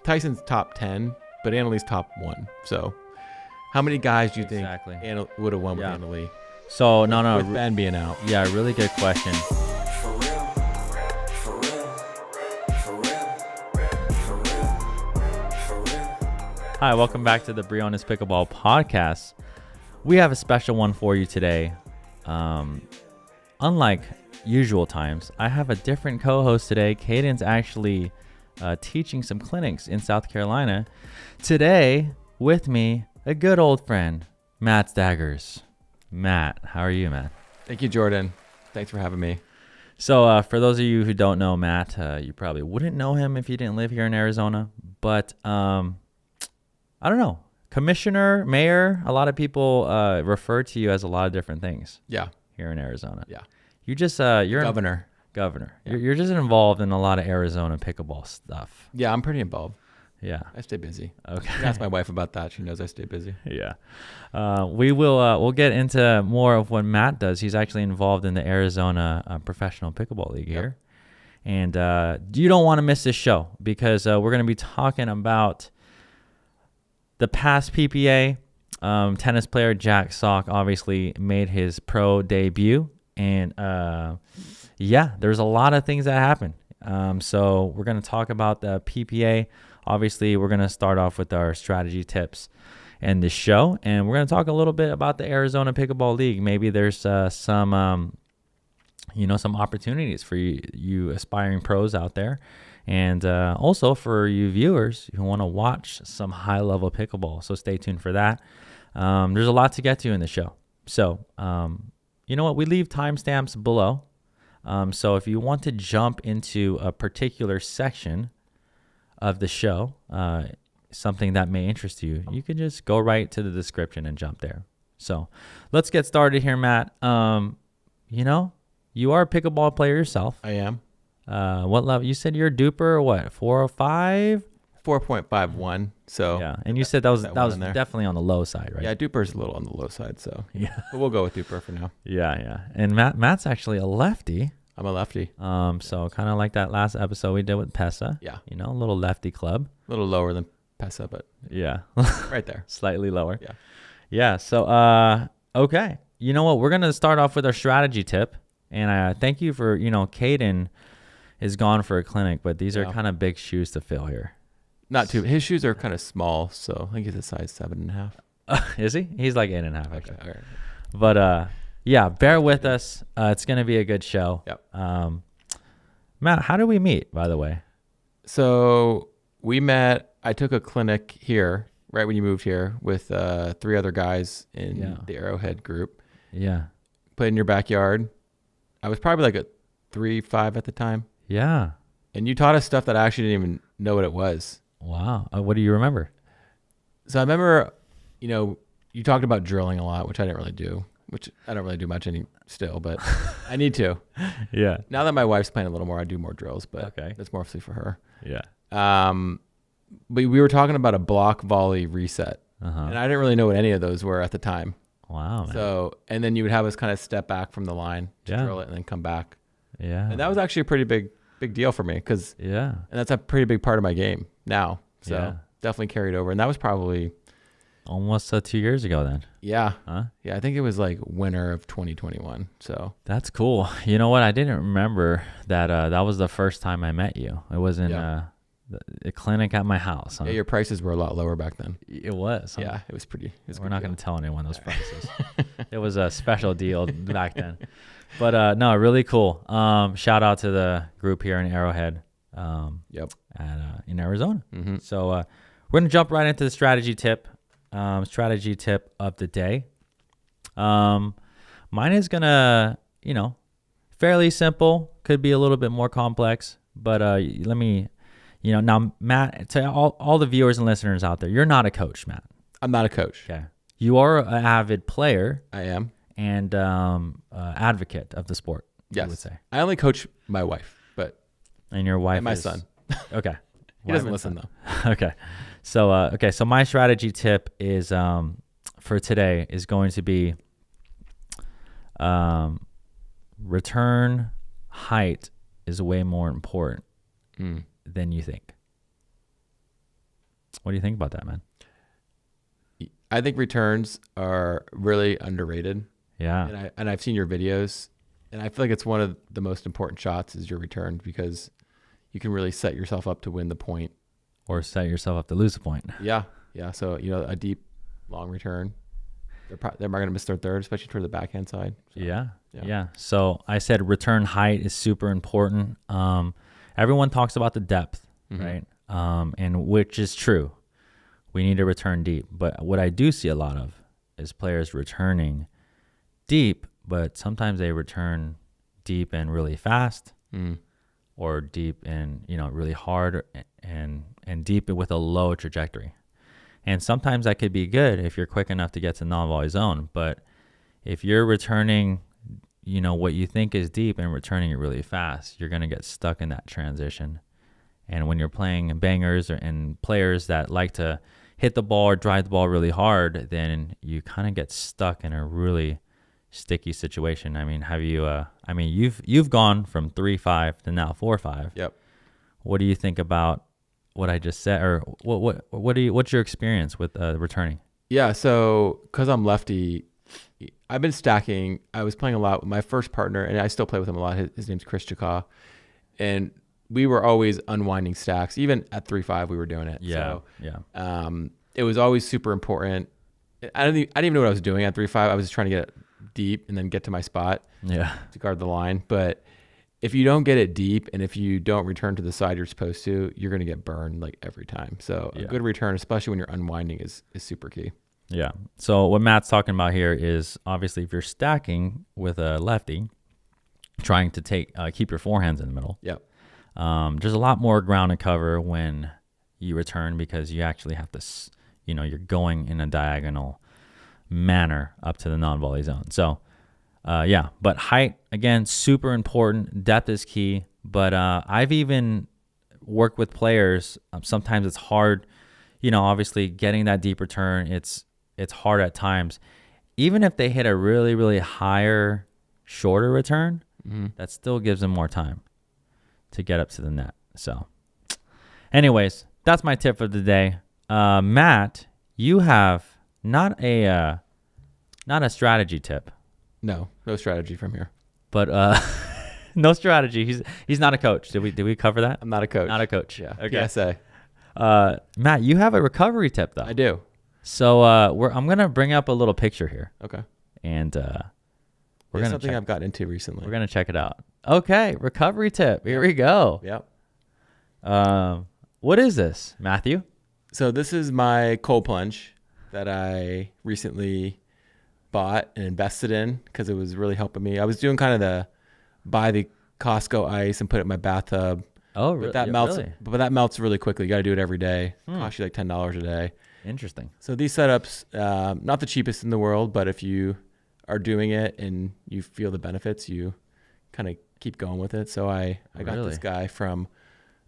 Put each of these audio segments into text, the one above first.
Tyson's top 10, but Annalie's top 1. So how many guys do you think would have won with Annalie? So, no. With Ben being out. Yeah, really good question. Hi, welcome back to the Briones Pickleball Podcast. We have a special one for you today. Unlike usual times, I have a different co-host today. Caden's actually teaching some clinics in South Carolina. Today, with me, a good old friend, Matt Staggers. Matt, how are you, man? Thank you, Jordan. Thanks for having me. So for those of you who don't know Matt, you probably wouldn't know him if you didn't live here in Arizona. But I don't know. Commissioner, mayor, a lot of people refer to you as a lot of different things. Yeah. Here in Arizona. Yeah. You just you're governor. Governor. Yeah. You're just involved in a lot of Arizona pickleball stuff. Yeah, I'm pretty involved. Yeah. I stay busy. Okay. Ask my wife about that. She knows I stay busy. Yeah. We'll get into more of what Matt does. He's actually involved in the Arizona Professional Pickleball League here. And you don't want to miss this show because we're going to be talking about the past PPA. Tennis player Jack Sock obviously made his pro debut. And there's a lot of things that happen. So we're going to talk about the PPA. Obviously, we're going to start off with our strategy tips in this show. And we're going to talk a little bit about the Arizona Pickleball League. Maybe there's some opportunities for you aspiring pros out there. And also for you viewers who want to watch some high-level pickleball. So stay tuned for that. There's a lot to get to in the show. So, you know what? We leave timestamps below. So if you want to jump into a particular section of the show, something that may interest you, you can just go right to the description and jump there. So let's get started here, Matt. You are a pickleball player yourself. I am. What level? You said you're a duper or what? 4 or 5? 4.51. So yeah, and you said that was definitely on the low side, right? Yeah, duper's a little on the low side, so yeah. But we'll go with duper for now. Yeah. And Matt's actually a lefty. I'm a lefty. So kind of like that last episode we did with Pesa. Yeah. A little lefty club. A little lower than Pesa, but yeah. Right there. Slightly lower. Yeah. Yeah. So okay. You know what? We're gonna start off with our strategy tip, and thank you for Caden is gone for a clinic, but these are kind of big shoes to fill here. Not too. His shoes are kind of small, so I think he's a size 7.5. Is he? He's like 8.5. Okay. All right. But bear with us. It's gonna be a good show. Yep. Matt, how did we meet, by the way? So we met. I took a clinic here right when you moved here with 3 other guys in the Arrowhead group. Yeah. Played in your backyard. I was probably like a 3-5 at the time. Yeah. And you taught us stuff that I actually didn't even know what it was. Wow. What do you remember? So I remember, you talked about drilling a lot, which I didn't really do, which I don't really do much still, but I need to. Yeah. Now that my wife's playing a little more, I do more drills, but that's mostly for her. Yeah. But we were talking about a block volley reset, and I didn't really know what any of those were at the time. Wow. Man. So, and then you would have us kind of step back from the line to drill it and then come back. Yeah. And that was actually a pretty big deal for me because and that's a pretty big part of my game now. So definitely carried over. And that was probably almost 2 years ago then. Yeah. Huh? Yeah. I think it was like winter of 2021. So that's cool. You know what? I didn't remember that that was the first time I met you. It was in a clinic at my house. Huh? Yeah, your prices were a lot lower back then. It was. Huh? Yeah, it was pretty. We're not going to tell anyone those prices. It was a special deal back then. But no, really cool. Shout out to the group here in Arrowhead. In Arizona. Mm-hmm. So we're going to jump right into the strategy tip. Strategy tip of the day. Mine is going to, fairly simple. Could be a little bit more complex. But let me, now, Matt, to all the viewers and listeners out there, you're not a coach, Matt. I'm not a coach. Okay. You are an avid player. I am. And advocate of the sport. Yes. I would say. I only coach my wife, and your wife and my son. Okay. He doesn't listen though. Okay. So so my strategy tip is for today is going to be return height is way more important than you think. What do you think about that, man? I think returns are really underrated. Yeah. And I've seen your videos, and I feel like it's one of the most important shots is your return, because you can really set yourself up to win the point. Or set yourself up to lose the point. Yeah. Yeah. So, a deep, long return. They're not going to miss their third, especially toward the backhand side. So, yeah. So I said return height is super important. Everyone talks about the depth, right? And which is true. We need to return deep. But what I do see a lot of is players returning deep, but sometimes they return deep and really fast, or deep and really hard and deep with a low trajectory. And sometimes that could be good if you're quick enough to get to non-volley zone. But if you're returning, what you think is deep and returning it really fast, you're going to get stuck in that transition. And when you're playing bangers and players that like to hit the ball or drive the ball really hard, then you kind of get stuck in a really sticky situation. I mean, you've gone from 3-5 to now 4-5. Yep. What do you think about what I just said, or what's your experience with returning? Yeah, so because I'm lefty, I've been stacking. I was playing a lot with my first partner, and I still play with him a lot. His name's Chris Chaka, and we were always unwinding stacks. Even at 3-5, we were doing it. Yeah, it was always super important. I didn't even know what I was doing at 3-5. I was just trying to get it deep and then get to my spot. Yeah, to guard the line, but if you don't get it deep and if you don't return to the side you're supposed to, you're going to get burned like every time. So a good return, especially when you're unwinding, is super key. Yeah. So what Matt's talking about here is obviously if you're stacking with a lefty, trying to keep your forehands in the middle. Yep. There's a lot more ground to cover when you return, because you actually have to, you're going in a diagonal manner up to the non-volley zone. So but height, again, super important. Depth is key. But I've even worked with players. Sometimes it's hard, obviously getting that deep return. It's hard at times. Even if they hit a really, really higher, shorter return, that still gives them more time to get up to the net. So anyways, that's my tip for the day. Matt, you have not a strategy tip. No strategy from here. But no strategy. He's not a coach. Did we cover that? I'm not a coach. Not a coach. Yeah. Okay. PSA. Matt, you have a recovery tip though. I do. So I'm gonna bring up a little picture here. Okay. And we're gonna something I've got into recently. We're gonna check it out. Okay, recovery tip. Here we go. Yep. What is this, Matthew? So this is my cold plunge that I recently bought and invested in because it was really helping me. I was doing kind of buy the Costco ice and put it in my bathtub. Oh, really? But that melts. Really? But that melts really quickly. You got to do it every day. Costs you like $10 a day. Interesting. So these setups, not the cheapest in the world, but if you are doing it and you feel the benefits, you kind of keep going with it. So I got this guy from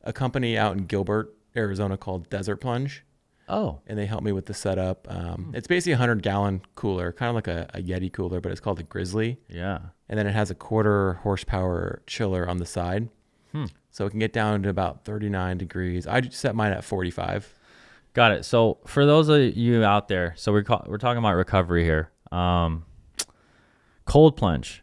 a company out in Gilbert, Arizona called Desert Plunge. Oh. And they helped me with the setup. It's basically a 100-gallon cooler, kind of like a Yeti cooler, but it's called a Grizzly. Yeah. And then it has a 1/4 horsepower chiller on the side. So it can get down to about 39 degrees. I just set mine at 45. Got it. So for those of you out there, so we're talking about recovery here. Cold plunge.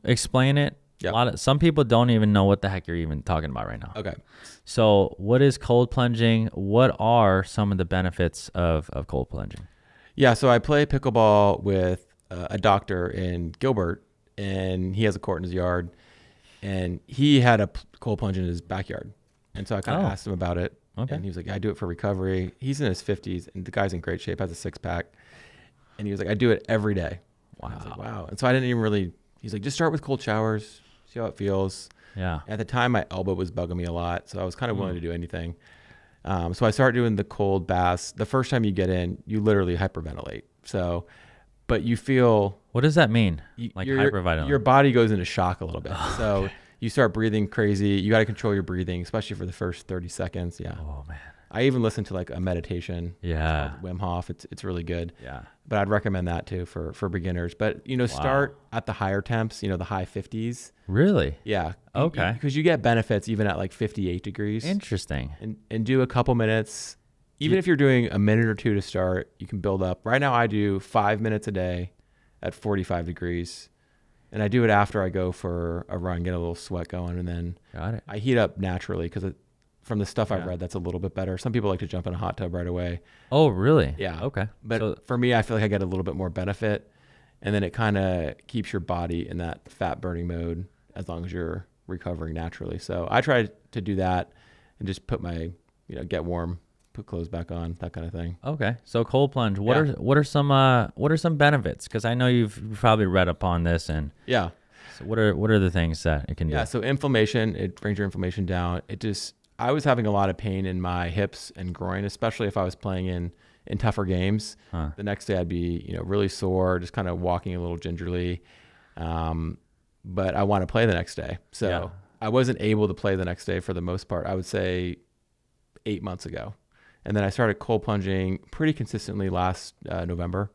Explain it. Yep. Some people don't even know what the heck you're even talking about right now. Okay. So what is cold plunging? What are some of the benefits of cold plunging? Yeah, so I play pickleball with a doctor in Gilbert, and he has a court in his yard, and he had a cold plunge in his backyard. And so I kind of asked him about it, and he was like, I do it for recovery. He's in his 50s, and the guy's in great shape, has a six-pack. And he was like, I do it every day. Wow. I was like, wow. And so I didn't even really, he's like, just start with cold showers, see how it feels. Yeah. At the time, my elbow was bugging me a lot, so I was kind of willing to do anything. So I started doing the cold baths. The first time you get in, you literally hyperventilate. So, but you feel... What does that mean? Like hyperventilate? Your body goes into shock a little bit. So you start breathing crazy. You got to control your breathing, especially for the first 30 seconds. Yeah. Oh, man. I even listen to like a meditation. Yeah. Wim Hof. It's really good. Yeah. But I'd recommend that too for beginners. But, start at the higher temps, the high 50s. Really? Yeah. Okay. Because you get benefits even at like 58 degrees. Interesting. And do a couple minutes. even if you're doing a minute or two to start, you can build up. Right now I do 5 minutes a day at 45 degrees. And I do it after I go for a run, get a little sweat going, and then I heat up naturally because from the stuff I've read, that's a little bit better. Some people like to jump in a hot tub right away. Oh, really? Yeah. Okay. But for me, I feel like I get a little bit more benefit, and then it kind of keeps your body in that fat burning mode as long as you're recovering naturally. So I try to do that and just put get warm, put clothes back on, that kind of thing. Okay. So cold plunge. What are some benefits? Because I know you've probably read up on this, and so what are the things that it can do? Yeah. So inflammation, it brings your inflammation down. I was having a lot of pain in my hips and groin, especially if I was playing in tougher games. The next day I'd be really sore, just kind of walking a little gingerly. But I want to play the next day. So I wasn't able to play the next day for the most part, I would say 8 months ago. And then I started cold plunging pretty consistently last November.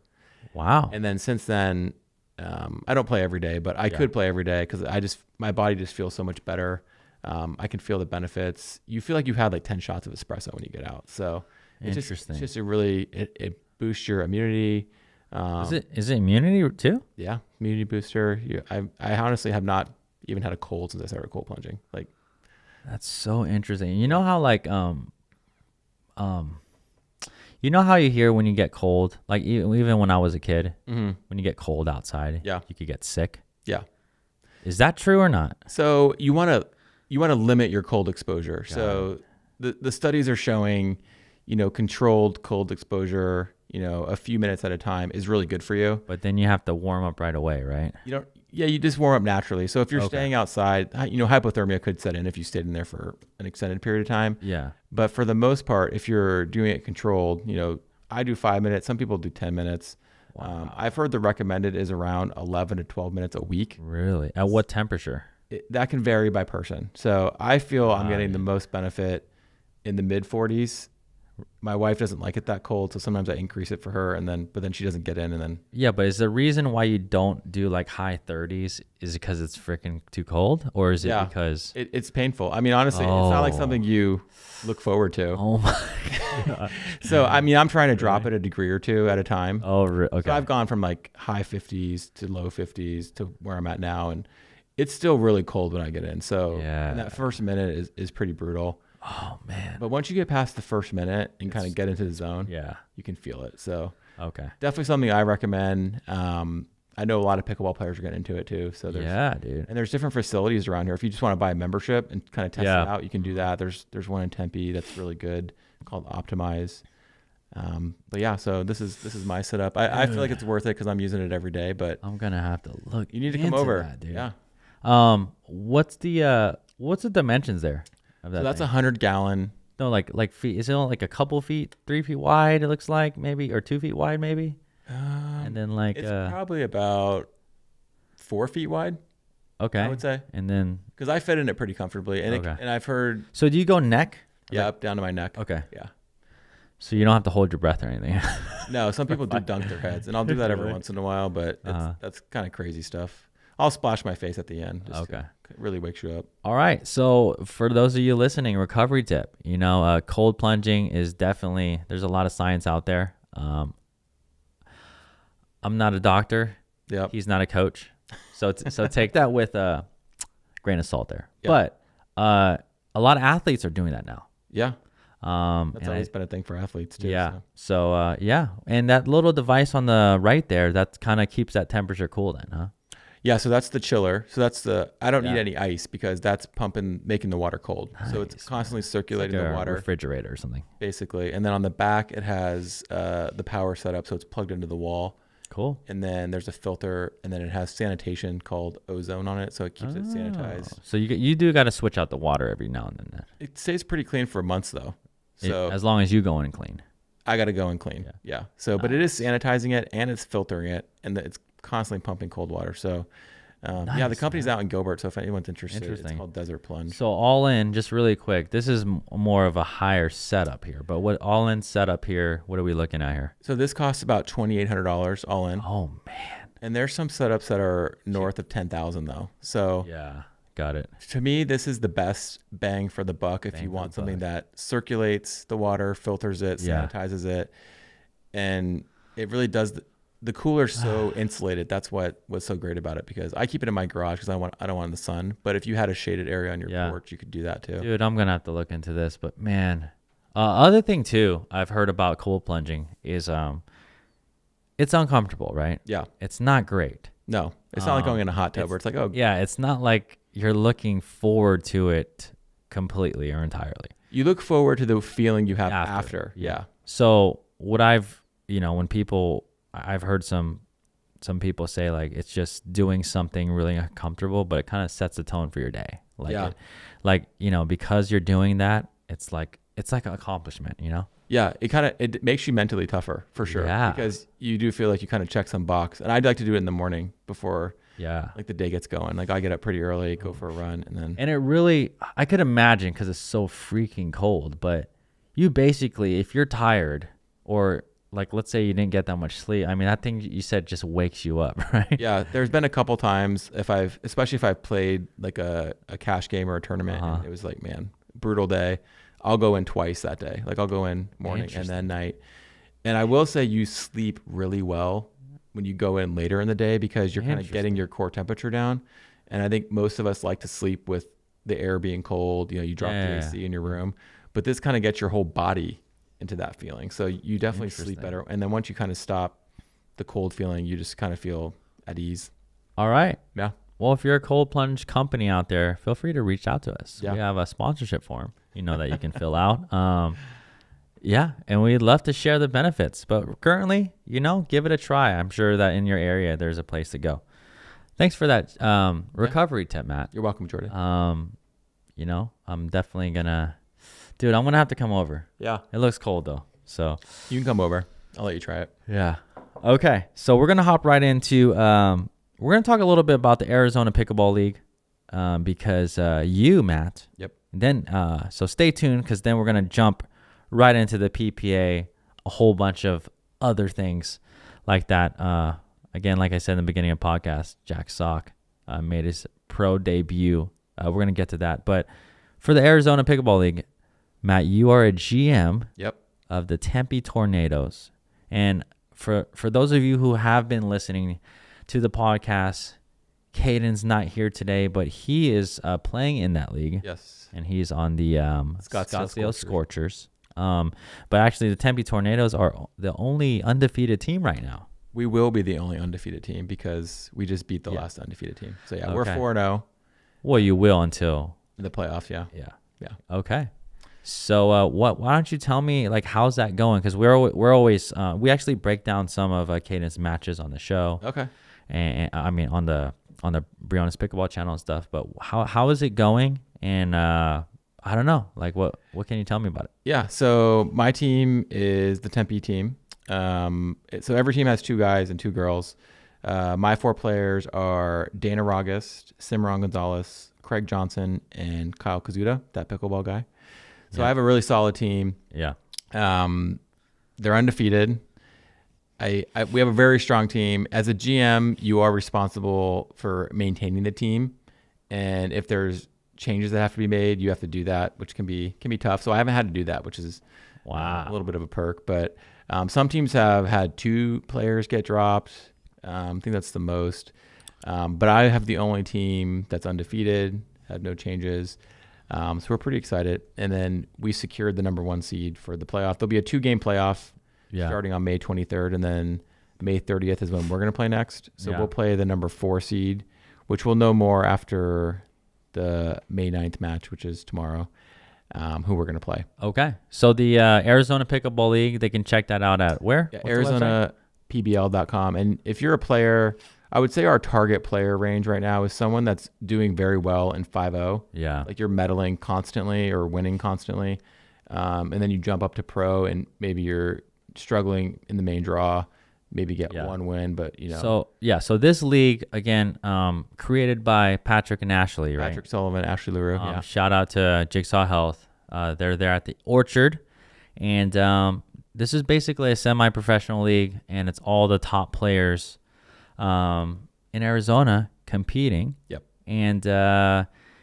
Wow. And then since then, I don't play every day, but I could play every day because my body just feels so much better. I can feel the benefits. You feel like you've had like 10 shots of espresso when you get out. So it's just it boosts your immunity. Is it immunity too? Yeah, immunity booster. I honestly have not even had a cold since I started cold plunging. Like, that's so interesting. You know how you know how you hear when you get cold, like even when I was a kid, when you get cold outside, you could get sick. Yeah. Is that true or not? So you want to limit your cold exposure. So the studies are showing, controlled cold exposure, a few minutes at a time is really good for you. But then you have to warm up right away, right? You just warm up naturally. So if you're staying outside, hypothermia could set in if you stayed in there for an extended period of time. Yeah. But for the most part, if you're doing it controlled, I do 5 minutes. Some people do 10 minutes. Wow. I've heard the recommended is around 11 to 12 minutes a week. Really? At what temperature? That can vary by person. So I feel I'm getting the most benefit in the mid 40s. My wife doesn't like it that cold, so sometimes I increase it for her, but then she doesn't get in, and then but is the reason why you don't do like high 30s is it because it's freaking too cold, or is it because it's painful? I mean, honestly, it's not like something you look forward to. Oh my god! So I mean, I'm trying to drop it a degree or two at a time. Oh, okay. So I've gone from like high 50s to low 50s to where I'm at now, and it's still really cold when I get in. So and that first minute is pretty brutal. Oh man. But once you get past the first minute and kind of get into the zone, you can feel it. So definitely something I recommend. I know a lot of pickleball players are getting into it too. So dude. And there's different facilities around here. If you just want to buy a membership and kind of test it out, you can do that. There's one in Tempe that's really good called Optimize. So this is my setup. I feel like it's worth it because I'm using it every day, but I'm gonna have to look. You need to come over. That, dude. Yeah. What's the dimensions there? So that's 100 gallon. No, like feet. Is it only like a couple feet, 3 feet wide? It looks like maybe, or 2 feet wide maybe. And then it's probably about 4 feet wide. Okay. I would say. And then because I fit in it pretty comfortably, and and I've heard. So do you go neck? Up down to my neck. Okay. Yeah. So you don't have to hold your breath or anything. No, some people do dunk their heads, and I'll do that every once in a while, but that's kind of crazy stuff. I'll splash my face at the end. Just it really wakes you up. All right. So for those of you listening, recovery tip, cold plunging is definitely, there's a lot of science out there. I'm not a doctor. Yep. He's not a coach. So take that with a grain of salt there. Yep. But a lot of athletes are doing that now. Yeah. That's always been a thing for athletes too. Yeah. So and that little device on the right there, that kind of keeps that temperature cool then, huh? Yeah, so that's the chiller. So I don't need any ice because that's making the water cold. Nice. So it's constantly circulating the water. Refrigerator or something. Basically. And then on the back, it has the power set up, so it's plugged into the wall. Cool. And then there's a filter, and then it has sanitation called ozone on it, so it keeps it sanitized. So you do got to switch out the water every now and then. It stays pretty clean for months, though. So as long as you go in and clean. I got to go and clean. Yeah. So, but it is sanitizing it, and it's filtering it, and it's constantly pumping cold water. So the company's out in Gilbert, so if anyone's interested, it's called Desert Plunge. So all in, just really quick, this is more of a higher setup here, but what all in setup here, what are we looking at here? So this costs about $2,800 all in. Oh man. And there's some setups that are north of 10,000 though. So Got it. To me, this is the best bang for the buck if you want something that circulates the water, filters it, sanitizes it, and it really does. The cooler's so insulated. That's what was so great about it, because I keep it in my garage because I don't want it in the sun. But if you had a shaded area on your porch, you could do that too. Dude, I'm gonna have to look into this. But man, other thing too I've heard about cold plunging is it's uncomfortable, right? Yeah. It's not great. No, it's not like going in a hot tub where it's like, oh. Yeah, it's not like you're looking forward to it completely or entirely. You look forward to the feeling you have after. Yeah. So what I've heard some people say, like, it's just doing something really uncomfortable, but it kind of sets the tone for your day. Like, because you're doing that, it's like an accomplishment, Yeah, it makes you mentally tougher for sure. Yeah. Because you do feel like you kind of check some box. And I'd like to do it in the morning before like the day gets going. Like I get up pretty early, go for a run, and then. And it really, I could imagine, because it's so freaking cold, but you basically, if you're tired, or like let's say you didn't get that much sleep, I mean, that thing you said just wakes you up, right? Yeah, there's been a couple times especially if I've played like a cash game or a tournament, and it was like, man, brutal day. I'll go in twice that day. Like I'll go in morning and then night. And I will say you sleep really well when you go in later in the day, because you're kind of getting your core temperature down. And I think most of us like to sleep with the air being cold. You drop the AC in your room, but this kind of gets your whole body into that feeling. So you definitely sleep better. And then once you kind of stop the cold feeling, you just kind of feel at ease. All right. Yeah. Well, if you're a cold plunge company out there, feel free to reach out to us. Yeah. We have a sponsorship form, that you can fill out. And we'd love to share the benefits. But currently, give it a try. I'm sure that in your area, there's a place to go. Thanks for that recovery tip, Matt. You're welcome, Jordan. I'm definitely gonna, dude, I'm gonna have to come over. Yeah. It looks cold though, so. You can come over. I'll let you try it. Yeah. Okay, so we're gonna hop right into, we're gonna talk a little bit about the Arizona Pickleball League, because you, Matt. Yep. Then, so stay tuned, because then we're gonna jump right into the PPA, a whole bunch of other things like that. Again, like I said in the beginning of the podcast, Jack Sock made his pro debut. We're gonna get to that, but for the Arizona Pickleball League, Matt, you are a GM. Yep. Of the Tempe Tornadoes, and for those of you who have been listening to the podcast, Caden's not here today, but he is playing in that league. Yes. And he's on the Scottsdale Scorchers. But actually, the Tempe Tornadoes are the only undefeated team right now. We will be the only undefeated team because we just beat the last undefeated team. So, we're 4-0. Well, you will until the playoffs, yeah. Yeah. Okay. So, why don't you tell me, like, how's that going? Because we're always we actually break down some of Caden's matches on the show. Okay. And I mean on the Briones Pickleball channel and stuff. But how is it going? And I don't know, like what can you tell me about it? Yeah. So my team is the Tempe team. So every team has 2 guys and 2 girls. My 4 players are Dana Rogist, Simran Gonzalez, Craig Johnson, and Kyle Kazuda, that pickleball guy. So I have a really solid team. Yeah. They're undefeated. We have a very strong team. As a GM, you are responsible for maintaining the team, and if there's changes that have to be made, you have to do that, which can be tough. So I haven't had to do that, which is a little bit of a perk. But some teams have had 2 players get dropped. I think that's the most. But I have the only team that's undefeated, had no changes. So we're pretty excited. And then we secured the number 1 seed for the playoff. There'll be a 2-game playoff starting on May 23rd, and then May 30th is when we're going to play next. So we'll play the number 4 seed, which we'll know more after the May 9th match, which is tomorrow, who we're going to play. Okay. So the Arizona Pickleball League, they can check that out at where? Yeah, ArizonaPBL.com. And if you're a player, I would say our target player range right now is someone that's doing very well in 5-0. Yeah. Like you're medaling constantly or winning constantly. And then you jump up to pro and maybe you're struggling in the main draw, maybe get 1 win, but So this league, again, created by Patrick and Ashley, right? Patrick Sullivan, Ashley LaRue. Shout out to Jigsaw Health. They're there at the Orchard. And this is basically a semi-professional league, and it's all the top players in Arizona competing. Yep. And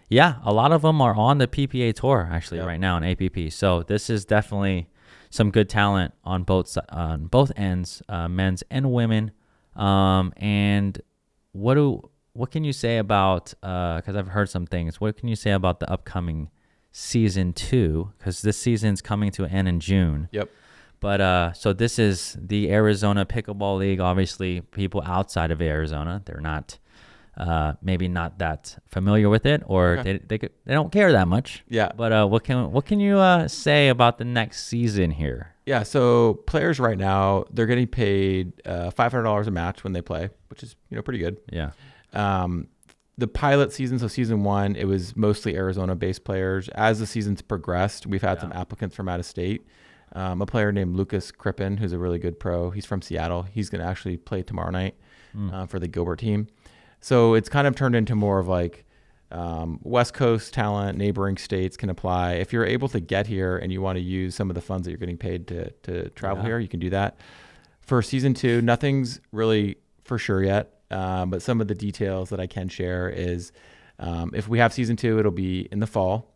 Yeah, a lot of them are on the PPA tour actually Yep. right now in APP. So this is definitely some good talent on both ends, men's and women. And what can you say about? Because I've heard some things. What can you say about the upcoming season 2? Because this season's coming to an end in June. Yep. But so this is the Arizona Pickleball League. Obviously, people outside of Arizona, they're not. Maybe not that familiar with it, or Okay. they don't care that much. Yeah. But what can you say about the next season here? Yeah. So players right now, they're getting paid $500 a match when they play, which is pretty good. Yeah. The pilot season, so season 1, it was mostly Arizona-based players. As the season's progressed, we've had some applicants from out of state. A player named Lucas Crippen, who's a really good pro. He's from Seattle. He's going to actually play tomorrow night for the Gilbert team. So it's kind of turned into more of like West Coast talent, neighboring states can apply. If you're able to get here and you want to use some of the funds that you're getting paid to travel here, you can do that. For season 2, nothing's really for sure yet, but some of the details that I can share is if we have season 2, it'll be in the fall.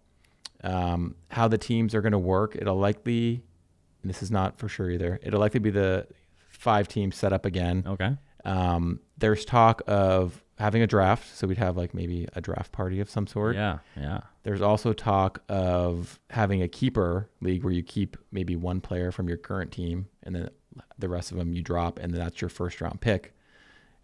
How the teams are going to work, it'll likely, and this is not for sure either, it'll likely be the 5 teams set up again. Okay. There's talk of having a draft, so we'd have like maybe a draft party of some sort. Yeah. There's also talk of having a keeper league where you keep maybe one player from your current team and then the rest of them you drop, and then that's your first round pick.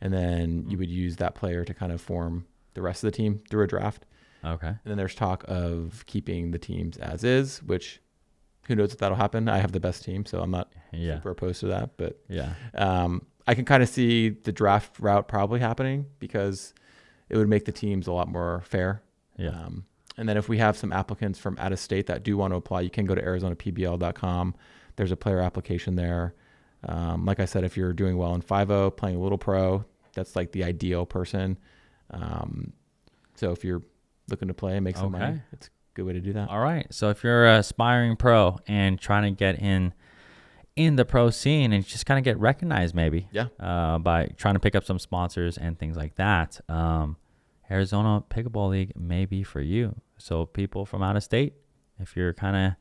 And then you would use that player to kind of form the rest of the team through a draft. Okay. And then there's talk of keeping the teams as is, which who knows if that'll happen. I have the best team, so I'm not super opposed to that. But I can kind of see the draft route probably happening because it would make the teams a lot more fair. Yeah. And then if we have some applicants from out of state that do want to apply, you can go to ArizonaPBL.com. There's a player application there. Like I said, if you're doing well in 5-0, playing a little pro, that's like the ideal person. So if you're looking to play and make some money, it's a good way to do that. All right. So if you're an aspiring pro and trying to get in the pro scene and just kind of get recognized maybe by trying to pick up some sponsors and things like that, Arizona Pickleball League may be for you. So people from out of state, if you're kind of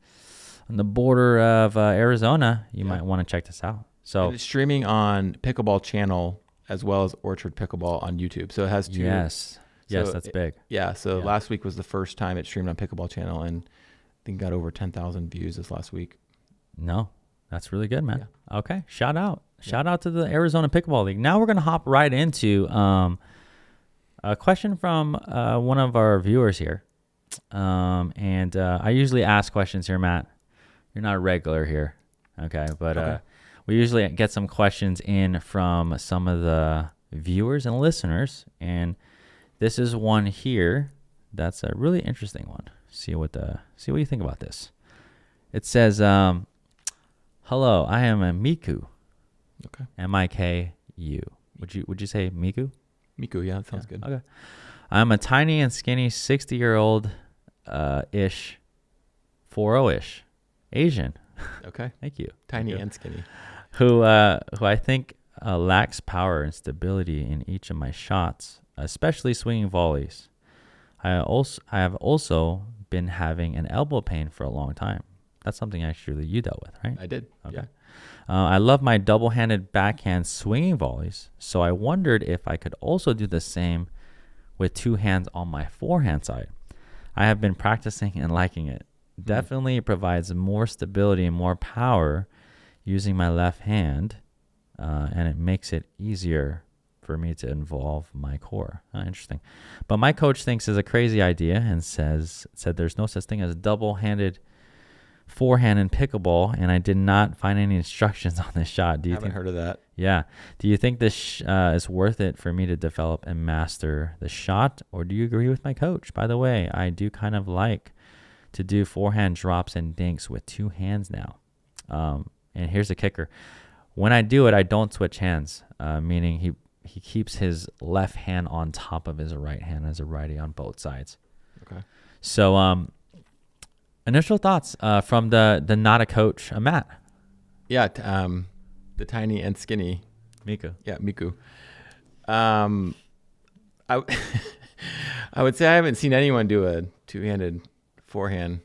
on the border of Arizona, you might want to check this out. So and it's streaming on Pickleball Channel as well as Orchard Pickleball on YouTube. So it has 2. Yes, that's big. So last week was the first time it streamed on Pickleball Channel, and I think got over 10,000 views this last week. No, that's really good, man. Yeah. Okay, shout out to the Arizona Pickleball League. Now we're gonna hop right into a question from one of our viewers here, and I usually ask questions here, Matt. You're not a regular here, okay? But we usually get some questions in from some of the viewers and listeners, and this is one here that's a really interesting one. See what you think about this. It says, "Hello, I am a Miku." Okay. M-I-K-U. Would you say Miku? Miku, yeah, that sounds good. Okay. I'm a tiny and skinny 60-year-old ish, 40-ish Asian. Okay. Thank you. Tiny and skinny. Who I think lacks power and stability in each of my shots, especially swinging volleys. I have also been having an elbow pain for a long time. That's something actually you dealt with, right? I did. Okay. Yeah. I love my double-handed backhand swinging volleys, so I wondered if I could also do the same with 2 hands on my forehand side. I have been practicing and liking it. Definitely provides more stability and more power using my left hand, and it makes it easier for me to involve my core. Interesting. But my coach thinks it's a crazy idea and said there's no such thing as double-handed forehand in pickleball, and I did not find any instructions on this shot. Do you haven't heard of that? Yeah. Do you think this is worth it for me to develop and master the shot, or do you agree with my coach? By the way, I do kind of like to do forehand drops and dinks with 2 hands now. And here's the kicker. When I do it, I don't switch hands, meaning he keeps his left hand on top of his right hand as a righty on both sides. Okay. So initial thoughts from the not a coach, Matt. Yeah, the tiny and skinny. Miku. Yeah, Miku. I would say I haven't seen anyone do a two-handed forehand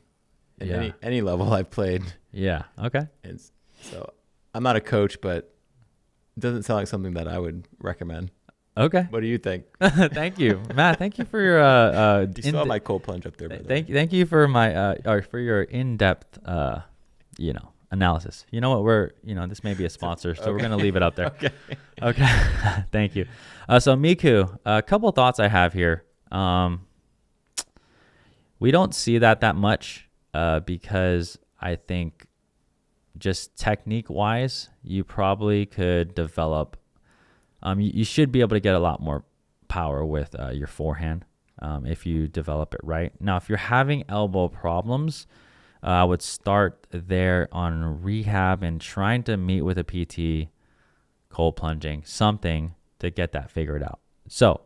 at any level I've played. Yeah. Okay. And so I'm not a coach, but it doesn't sound like something that I would recommend. Okay. What do you think? Thank you, Matt. Thank you for your You still have my cold plunge up there. Thank you for my or for your in-depth analysis. You know what, this may be a sponsor, so we're gonna leave it up there. Okay. Thank you. So Miku, a couple thoughts I have here. We don't see that much because I think just technique wise, you probably could develop. You should be able to get a lot more power with your forehand if you develop it right. Now, if you're having elbow problems, I would start there on rehab and trying to meet with a PT, cold plunging, something to get that figured out. So,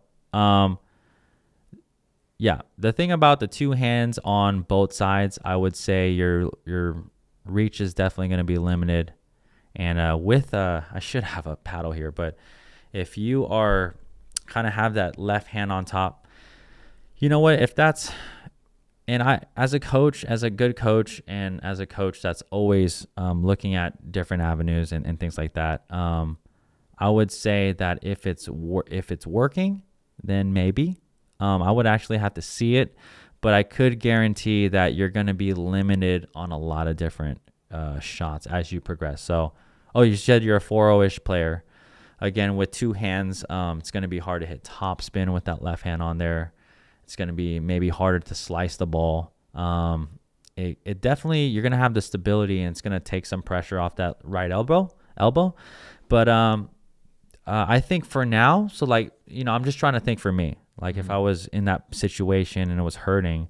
the thing about the two hands on both sides, I would say your reach is definitely going to be limited. And I should have a paddle here, but if you are kind of have that left hand on top, you know what, if that's, and I, as a coach, as a good coach, and as a coach that's always looking at different avenues and things like that, I would say that if it's working, then maybe I would actually have to see it, but I could guarantee that you're going to be limited on a lot of different shots as you progress. So, you said you're a 4-0-ish player. Again, with two hands, it's going to be hard to hit top spin with that left hand on there. It's going to be maybe harder to slice the ball. It definitely, you're going to have the stability, and it's going to take some pressure off that right elbow. But I think for now, so I'm just trying to think for me. Like if I was in that situation and it was hurting,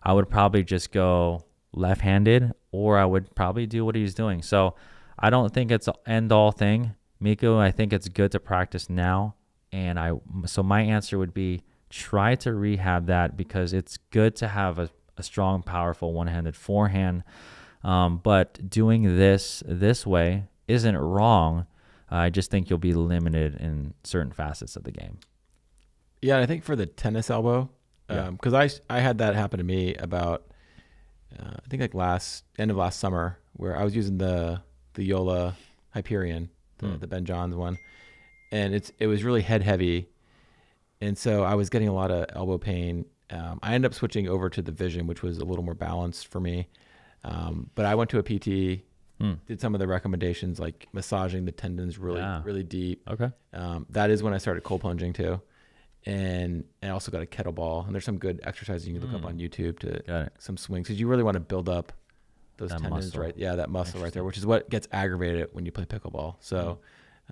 I would probably just go left-handed, or I would probably do what he's doing. So I don't think it's an end-all thing. Miku, I think it's good to practice now. So my answer would be try to rehab that, because it's good to have a strong, powerful one-handed forehand. But doing this way isn't wrong. I just think you'll be limited in certain facets of the game. Yeah, I think for the tennis elbow, because I had that happen to me about, I think end of last summer, where I was using the Yola Hyperion, the Ben Johns one, and it was really head heavy, and so I was getting a lot of elbow pain. I ended up switching over to the Vision, which was a little more balanced for me, but I went to a PT, did some of the recommendations like massaging the tendons really deep. Okay. That is when I started cold plunging too, and I also got a kettlebell, and there's some good exercises you can look up on YouTube to some swings, because you really want to build up those tendons, muscle. Right? Yeah, that muscle right there, which is what gets aggravated when you play pickleball. So,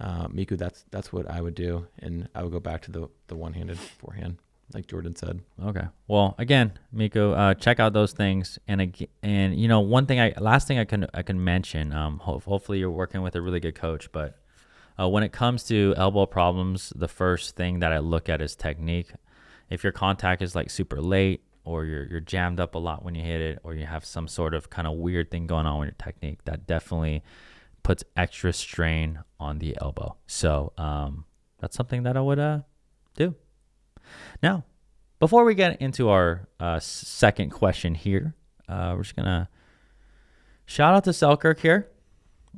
Miku, that's what I would do, and I would go back to the one-handed forehand, like Jordan said. Okay. Well, again, Miku, check out those things, and one thing, last thing I can mention. Hopefully, you're working with a really good coach, but when it comes to elbow problems, the first thing that I look at is technique. If your contact is like super late, or you're jammed up a lot when you hit it, or you have some sort of kind of weird thing going on with your technique, that definitely puts extra strain on the elbow. So that's something that I would do. Now, before we get into our second question here, we're just going to shout out to Selkirk here.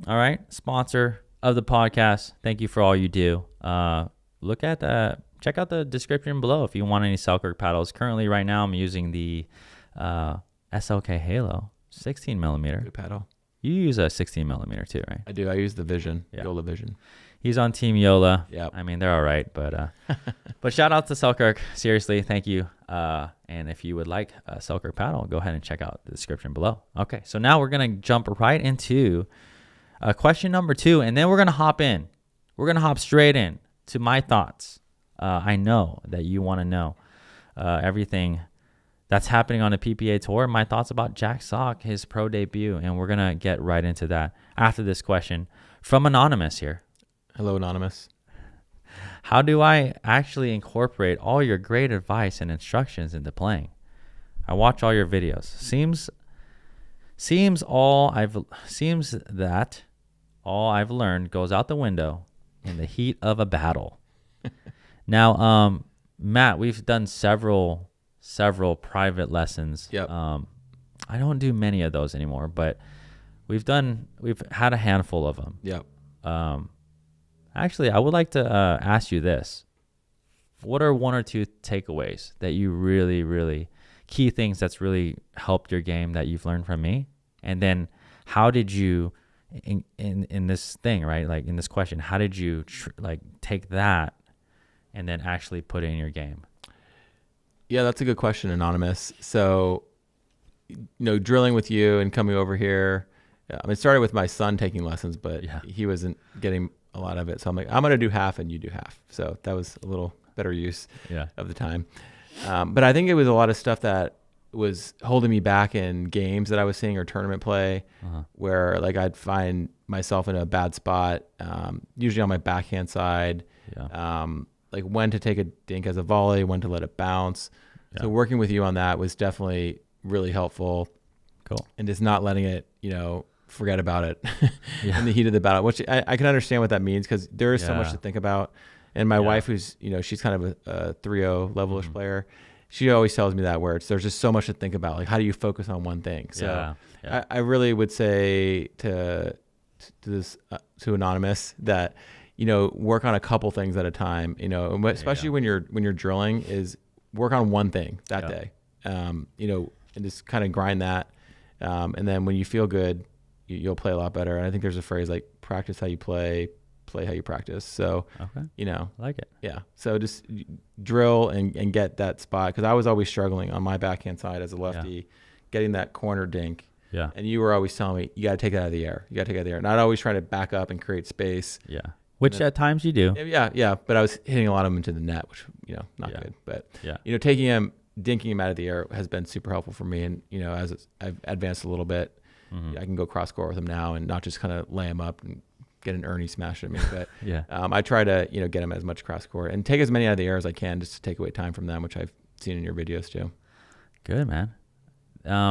All right, sponsor of the podcast. Thank you for all you do. Check out the description below if you want any Selkirk paddles. Currently, right now, I'm using the SLK Halo 16 millimeter. Good paddle. You use a 16 millimeter too, right? I do. I use the Vision, Yola Vision. He's on Team Yola. Yeah. I mean, they're all right, but shout out to Selkirk. Seriously, thank you. And if you would like a Selkirk paddle, go ahead and check out the description below. Okay, so now we're gonna jump right into question number 2, and then we're gonna hop in. We're gonna hop straight in to my thoughts. I know that you want to know everything that's happening on the PPA tour. My thoughts about Jack Sock, his pro debut, and we're gonna get right into that after this question from Anonymous here. Hello, Anonymous. How do I actually incorporate all your great advice and instructions into playing? I watch all your videos. Seems that all I've learned goes out the window in the heat of a battle. Now, Matt, we've done several private lessons. Yep. I don't do many of those anymore, but we've had a handful of them. Yep. Actually, I would like to ask you this. What are one or two takeaways that you really, really key things that's really helped your game that you've learned from me? And then how did you in this thing, right? Like in this question, how did you take that and then actually put it in your game? Yeah, that's a good question, Anonymous. So, drilling with you and coming over here, it started with my son taking lessons, but he wasn't getting a lot of it. So I'm like, I'm going to do half and you do half. So that was a little better use of the time. But I think it was a lot of stuff that was holding me back in games that I was seeing or tournament play, where like I'd find myself in a bad spot, usually on my backhand side, like when to take a dink as a volley, when to let it bounce. So working with you on that was definitely really helpful. Cool. And just not letting it, forget about it in the heat of the battle, which I can understand what that means, because there is so much to think about. And my wife, who's, she's kind of a 3-0 levelish player, she always tells me that, where there's just so much to think about. Like, how do you focus on one thing? So I really would say to Anonymous that, work on a couple things at a time, especially when you're drilling, is work on one thing that day, and just kind of grind that. And then when you feel good, you'll play a lot better. And I think there's a phrase like practice how you play how you practice. So, I like it. Yeah. So just drill and get that spot. Cause I was always struggling on my backhand side as a lefty, getting that corner dink. Yeah. And you were always telling me, you got to take it out of the air. And I'd always try to back up and create space. Yeah. Which at times you do. Yeah. But I was hitting a lot of them into the net, which, not good. But, taking him, dinking him out of the air has been super helpful for me. And, as I've advanced a little bit, I can go cross court with him now and not just kind of lay him up and get an Ernie smash at me. But I try to, get him as much cross court and take as many out of the air as I can, just to take away time from them, which I've seen in your videos too. Good, man.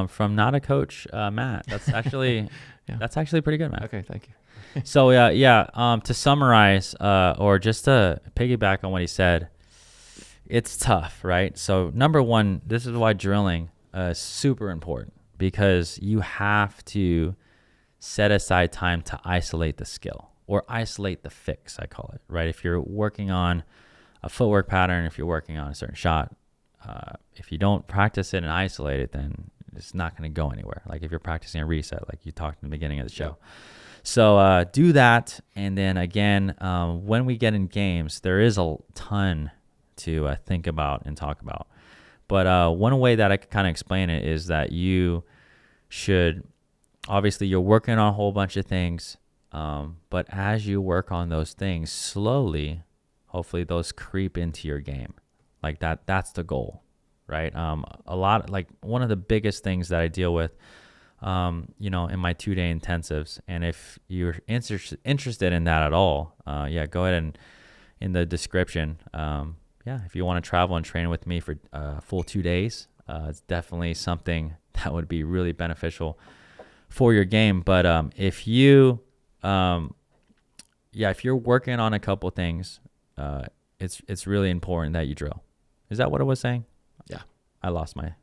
From not a coach, Matt, that's actually, that's actually pretty good, Matt. Okay. Thank you. So to summarize, or just to piggyback on what he said, it's tough, right? So number one, this is why drilling is super important, because you have to set aside time to isolate the skill or isolate the fix, I call it, right? If you're working on a footwork pattern, if you're working on a certain shot, if you don't practice it and isolate it, then it's not going to go anywhere. Like if you're practicing a reset, like you talked in the beginning of the show. So do that. And then again, when we get in games, there is a ton to think about and talk about. But one way that I could kind of explain it is that you should, obviously you're working on a whole bunch of things, but as you work on those things slowly, hopefully those creep into your game. Like that's the goal, right? A lot, like one of the biggest things that I deal with, in my 2-day intensives. And if you're interested in that at all, go ahead and in the description, if you want to travel and train with me for a full 2 days, it's definitely something that would be really beneficial for your game. But if you, if you're working on a couple things, it's really important that you drill. Is that what I was saying? Yeah. I lost my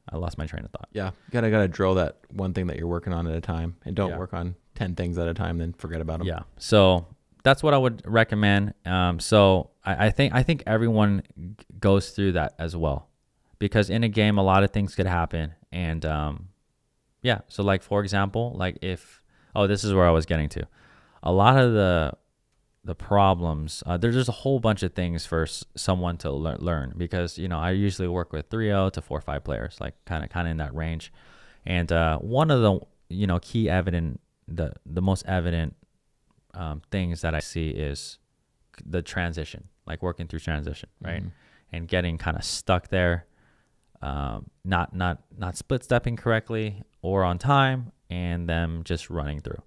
train of thought. Yeah. Gotta drill that one thing that you're working on at a time, and don't work on 10 things at a time, then forget about them. Yeah. So that's what I would recommend. So I think everyone goes through that as well, because in a game, a lot of things could happen. And, so like, for example, like this is where I was getting to. A lot of the problems, there's just a whole bunch of things for someone to learn, because, I usually work with 3-0 to 4-5 players, like kind of in that range. And one of the, key evident, the most evident things that I see is the transition, like working through transition, right? And getting kind of stuck there, not split stepping correctly or on time, and them just running through.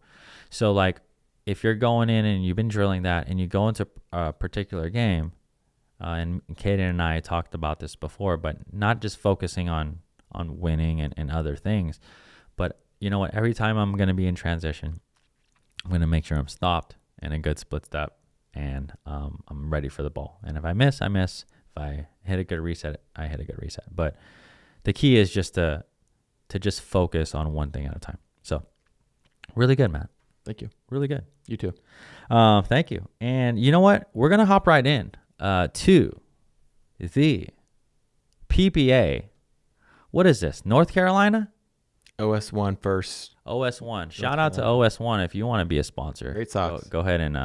So like if you're going in and you've been drilling that and you go into a particular game, and Kaden and I talked about this before, but not just focusing on winning and other things, but you know what, every time I'm going to be in transition, I'm going to make sure I'm stopped in a good split step, and I'm ready for the ball. And if I miss, I miss. If If I hit a good reset, I hit a good reset. But the key is just to just focus on one thing at a time. So really good, Matt. Thank you. Really good. You too. Thank you. And you know what? We're going to hop right in to the PPA. What is this? North Carolina? OS1 first. OS1. Shout out to OS1 if you want to be a sponsor. Great socks. Go ahead and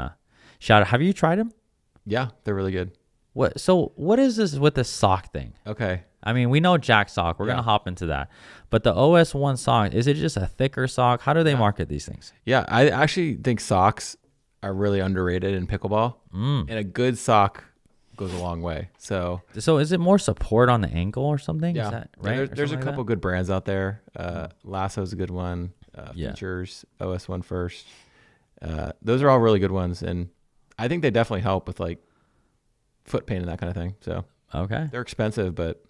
shout out. Have you tried them? Yeah, they're really good. What is this with the sock thing? Okay. I mean, we know Jack sock. We're going to hop into that. But the OS1 sock, is it just a thicker sock? How do they market these things? Yeah, I actually think socks are really underrated in pickleball. And a good sock goes a long way. So is it more support on the ankle or something? yeah, Is that right? There's a couple good brands out there. Lasso's a good one. Features, OS1 first. Those are all really good ones. And I think they definitely help with like foot pain and that kind of thing. So okay, they're expensive, but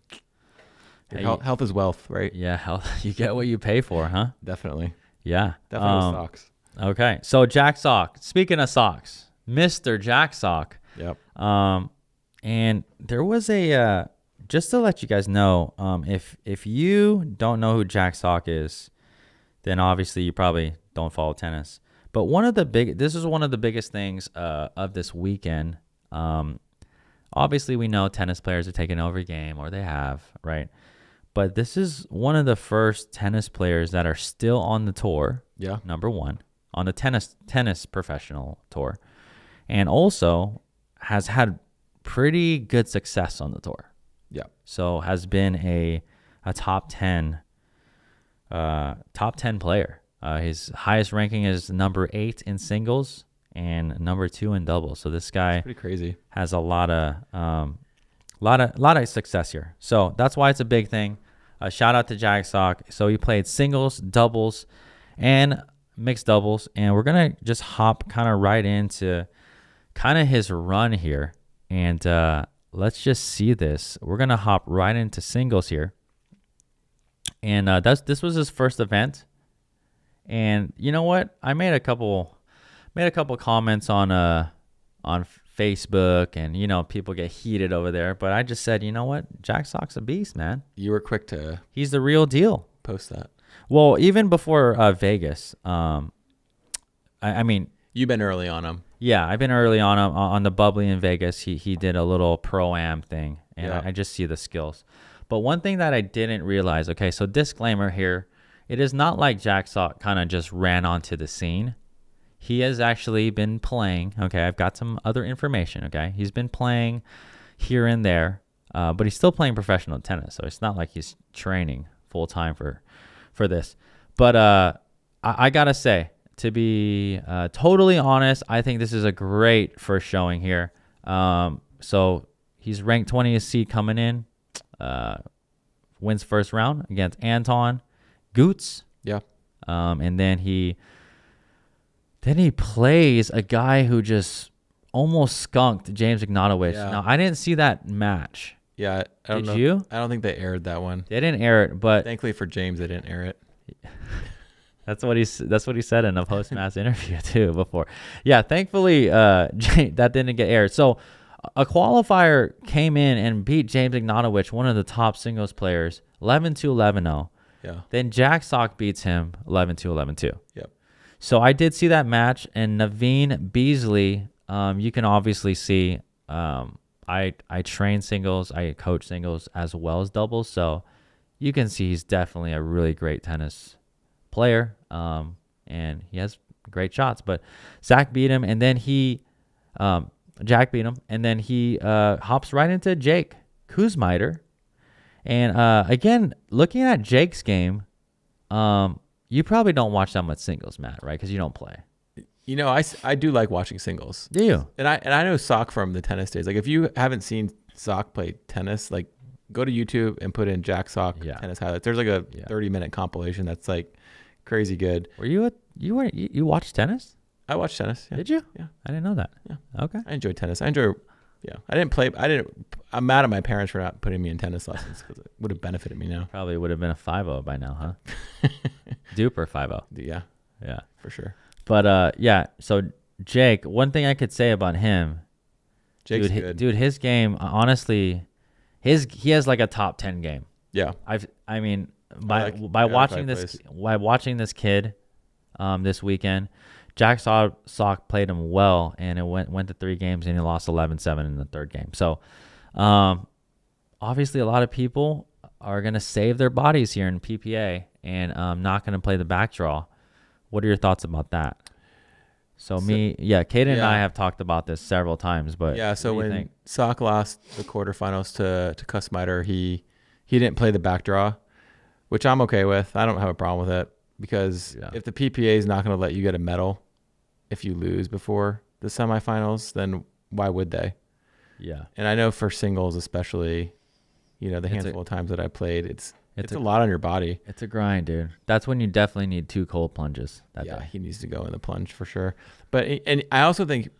health is wealth, right? Yeah, health. You get what you pay for, huh? Definitely. Yeah, definitely socks. Okay, so Jack sock. Speaking of socks, Mr. Jack sock. Yep. And there was a just to let you guys know, if you don't know who Jack sock is, then obviously you probably don't follow tennis. But this is one of the biggest things of this weekend. Obviously, we know tennis players are taking over a game, or they have, right? But this is one of the first tennis players that are still on the tour. Yeah. Number one, on the tennis professional tour. And also has had pretty good success on the tour. Yeah. So has been a top 10 player. His highest ranking is number 8 in singles and number 2 in doubles. So this guy pretty crazy. Has a lot of success here. So that's why it's a big thing. Shout out to Jack Sock. So he played singles, doubles, and mixed doubles, and we're gonna just hop kind of right into kind of his run here, and let's just see this. We're gonna hop right into singles here, and this was his first event. And you know what? I made a couple comments on Facebook, and people get heated over there. But I just said, you know what? Jack Sock's a beast, man. You were quick to He's the real deal. Post that. Well, even before Vegas, I mean, you've been early on him. Yeah, I've been early on him on the bubbly in Vegas. He did a little pro-am thing, and I just see the skills. But one thing that I didn't realize, okay, so disclaimer here, it is not like Jack Sock kind of just ran onto the scene. He has actually been playing. Okay, I've got some other information. Okay, he's been playing here and there, but he's still playing professional tennis. So it's not like he's training full time for this. But I gotta say, to be totally honest, I think this is a great first showing here. So he's ranked 20th seed coming in. Wins first round against Anton Goots. Yeah. And then he plays a guy who just almost skunked James Ignatowicz. Yeah. Now, I didn't see that match. Yeah. I don't know. Did you? I don't think they aired that one. They didn't air it, but thankfully for James, they didn't air it. That's what he said in a post-match interview too before. Yeah, thankfully that didn't get aired. So a qualifier came in and beat James Ignatowicz, one of the top singles players, 11-2, 11-0. Yeah. Then Jack Sock beats him 11-2, 11-2. Yep. So I did see that match, and Naveen Beasley, you can obviously see I train singles, I coach singles as well as doubles, so you can see he's definitely a really great tennis player, and he has great shots. But Jack beat him, and then Jack beat him, and then he hops right into Jake Kuzmiter. And again, looking at Jake's game, you probably don't watch that much singles, Matt, right? Because you don't play. I do like watching singles. Do you? And I know Sock from the tennis days. Like, if you haven't seen Sock play tennis, like, go to YouTube and put in Jack Sock tennis highlights. There's like a 30-minute compilation that's like crazy good. You watched tennis? I watched tennis. Yeah. Did you? Yeah. I didn't know that. Yeah. Okay. I enjoy tennis. I'm mad at my parents for not putting me in tennis lessons because it would have benefited me now. Probably would have been a 5-0 by now, huh? Duper 5-0. Yeah. Yeah. For sure. But so Jake, one thing I could say about him, Jake's good. Dude, his game, honestly, he has like a top 10 game. Yeah. I mean, by watching this kid this weekend, Jack Sock played him well, and it went to 3 games, and he lost 11-7 in the 3rd game. So, obviously, a lot of people are going to save their bodies here in PPA and not going to play the back draw. What are your thoughts about that? Caden and I have talked about this several times, but so when Sock lost the quarterfinals to Kussmeiter, he didn't play the back draw, which I'm okay with. I don't have a problem with it because if the PPA is not going to let you get a medal if you lose before the semifinals, then why would they? Yeah. And I know for singles especially, the handful of times that I played, it's a lot on your body. It's a grind, dude. That's when you definitely need 2 cold plunges that day. He needs to go in the plunge for sure. And I also think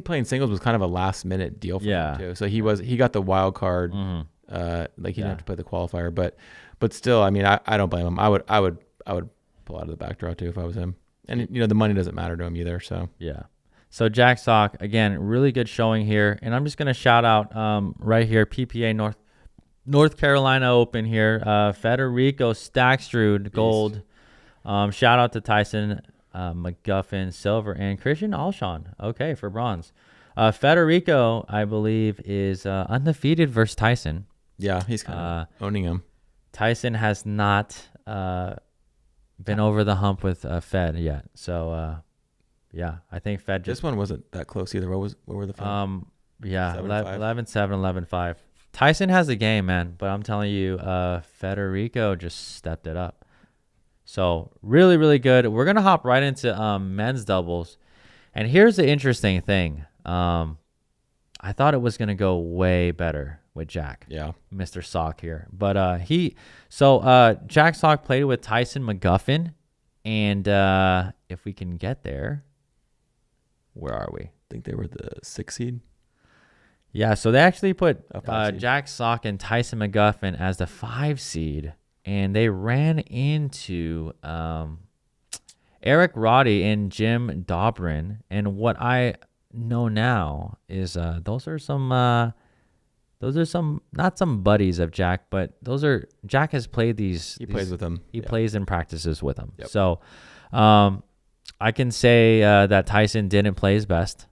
playing singles was kind of a last minute deal for him too. So he got the wild card. Mm-hmm. He didn't have to play the qualifier, but still, I mean, I don't blame him. I would pull out of the back draw too if I was him. And the money doesn't matter to him either. So So Jack Sock, again, really good showing here. And I'm just gonna shout out right here, PPA North Carolina Open here. Federico Stackstrud gold. Shout out to Tyson McGuffin silver and Christian Alshon. Okay, for bronze. Federico, I believe, is undefeated versus Tyson. Yeah, he's kind of owning him. Tyson has not been over the hump with Fed yet. So, I think Fed this one wasn't that close either. What were the five? 11-7, 11-5. Tyson has the game, man, but I'm telling you, Federico just stepped it up. So really, really good. We're going to hop right into men's doubles. And here's the interesting thing. I thought it was going to go way better with Jack. Yeah. Mr. Sock here. But Jack Sock played with Tyson McGuffin. And if we can get there, where are we? I think they were the 6th seed. Yeah, so they actually put Jack Sock and Tyson McGuffin as the 5 seed, and they ran into Eric Roddy and Jim Dobrin. And what I know now is those are some not some buddies of Jack, but Jack has played these. He plays with them. He plays and practices with them. Yep. So I can say that Tyson didn't play his best.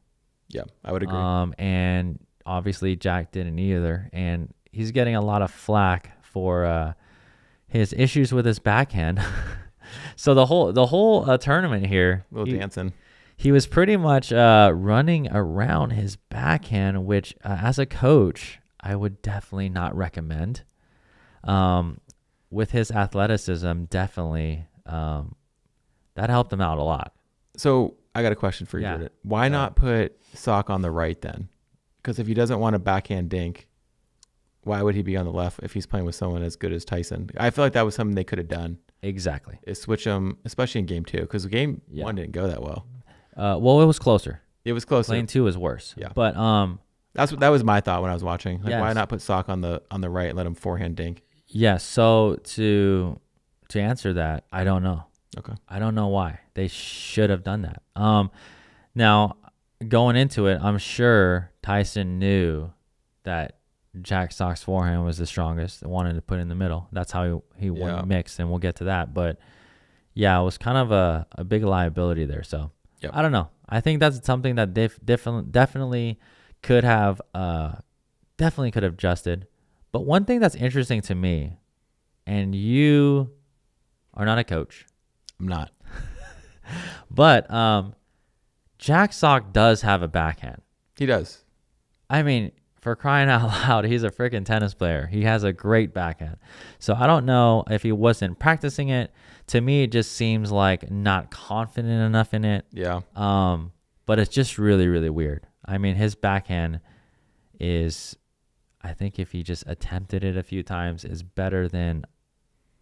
Yeah, I would agree. And obviously Jack didn't either, and he's getting a lot of flack for his issues with his backhand. So the whole tournament here, dancing. He was pretty much running around his backhand, which as a coach I would definitely not recommend. With his athleticism, definitely that helped him out a lot. So I got a question for you, Jordan. Why not put Sock on the right then? Because if he doesn't want a backhand dink, why would he be on the left if he's playing with someone as good as Tyson? I feel like that was something they could have done. Exactly. Is switch him, especially in game 2, because game 1 didn't go that well. Well, it was closer. It was closer. Lane 2 is worse. Yeah. But that was my thought when I was watching. Like, why not put Sock on the right and let him forehand dink? Yeah. So to answer that, I don't know. Okay. I don't know why they should have done that. Now going into it, I'm sure Tyson knew that Jack Sock's forehand was the strongest and wanted to put in the middle. That's how he won mixed, and we'll get to that. But yeah, it was kind of a big liability there. So I don't know. I think that's something that they definitely could have adjusted. But one thing that's interesting to me, and you are not a coach. I'm not. But Jack Sock does have a backhand. He does. I mean, for crying out loud, he's a freaking tennis player. He has a great backhand. So I don't know if he wasn't practicing it. To me, it just seems like not confident enough in it. Yeah. But it's just really, really weird. I mean, his backhand is, I think if he just attempted it a few times, is better than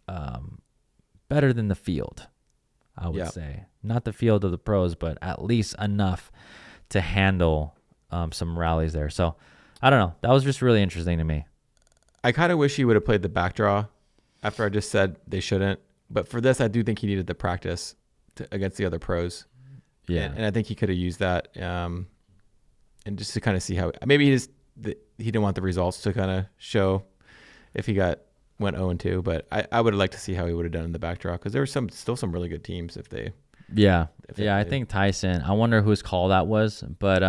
the field, I would say. Not the field of the pros, but at least enough to handle some rallies there. So I don't know. That was just really interesting to me. I kind of wish he would have played the back draw after I just said they shouldn't. But for this, I do think he needed the practice against the other pros. Yeah. And I think he could have used that and just to kind of see how maybe he didn't want the results to kind of show if he went 0-2. But I would have liked to see how he would have done in the backdraw because there were still some really good teams if they. Yeah. I think Tyson. I wonder whose call that was, but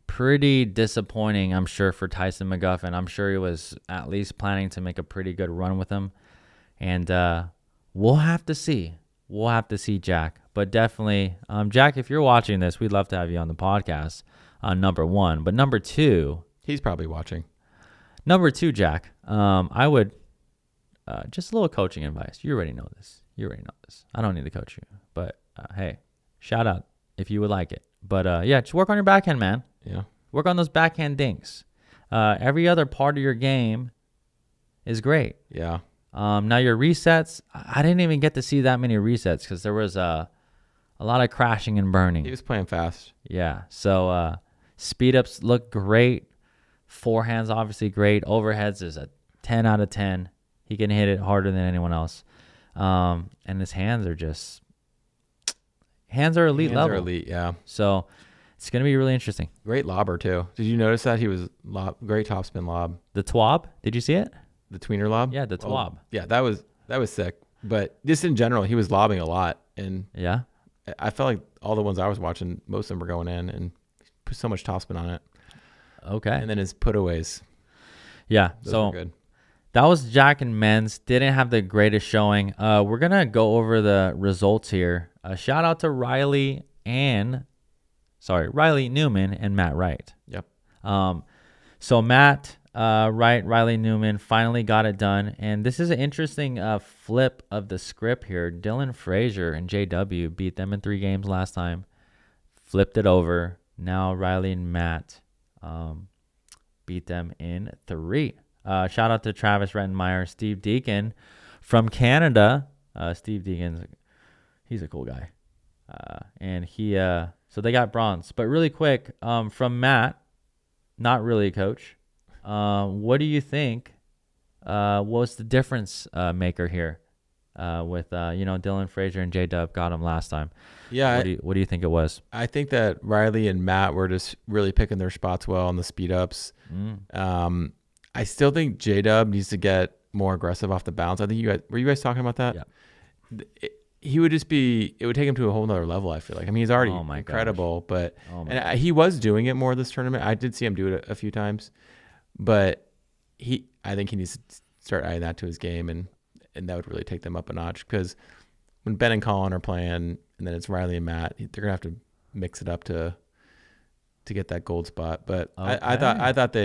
pretty disappointing, I'm sure, for Tyson McGuffin. I'm sure he was at least planning to make a pretty good run with him, and we'll have to see. We'll have to see, Jack. But definitely, Jack, if you're watching this, we'd love to have you on the podcast. Number one, but number two, he's probably watching. Number two, Jack, I would just a little coaching advice. You already know this. I don't need to coach you, but hey, shout out if you would like it. But yeah, just work on your backhand, man. Yeah, work on those backhand dinks. Every other part of your game is great. Yeah. Now your resets, I didn't even get to see that many resets because there was a lot of crashing and burning. He was playing fast. Yeah. So speed ups look great. Forehands obviously great. Overheads is a 10 out of 10. He can hit it harder than anyone else. And his hands are elite level. Hands are elite, yeah. So it's going to be really interesting. Great lobber too. Did you notice that he was great topspin lob? The twab, did you see it? The tweener lob? Yeah, the twab. Yeah, that was sick. But just in general, he was lobbing a lot, and yeah, I felt like all the ones I was watching, most of them were going in, and put so much topspin on it. Okay. And then his putaways. Yeah, those so were good. That was Jack and men's. Didn't have the greatest showing. We're gonna go over the results here. Shout out to Riley Newman and Matt Wright. Yep. So Matt Wright, Riley Newman finally got it done. And this is an interesting flip of the script here. Dylan Frazier and JW beat them in 3 games last time. Flipped it over. Now Riley and Matt beat them in 3. Shout out to Travis Rettenmeyer, Steve Deacon from Canada. Steve Deacon's, he's a cool guy. And so they got bronze. But really quick, from Matt, not really a coach. What do you think was the difference maker here with Dylan Frazier and J-Dub got him last time? Yeah. What do you think it was? I think that Riley and Matt were just really picking their spots well on the speed ups. I still think J-Dub needs to get more aggressive off the bounce. I think were you guys talking about that? Yeah. He would it would take him to a whole nother level, I feel like. I mean, he's already incredible, but he was doing it more this tournament. I did see him do it a few times, but I think he needs to start adding that to his game, and that would really take them up a notch, because when Ben and Colin are playing and then it's Riley and Matt, they're going to have to mix it up to get that gold spot. But okay. I thought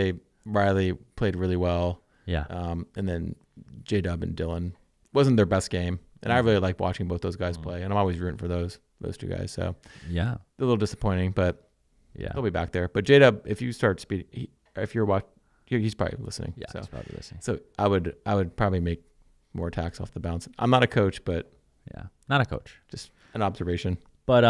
Riley played really well. Yeah. And then J-Dub and Dylan wasn't their best game. And I really like watching both those guys play. And I'm always rooting for those 2 guys. So yeah, a little disappointing, but yeah, they'll be back there. But J-Dub, if you start speeding, if you're watching, he's probably listening. Yeah, so. he's probably listening. So I would probably make more attacks off the bounce. I'm not a coach, but yeah, not a coach, just an observation. But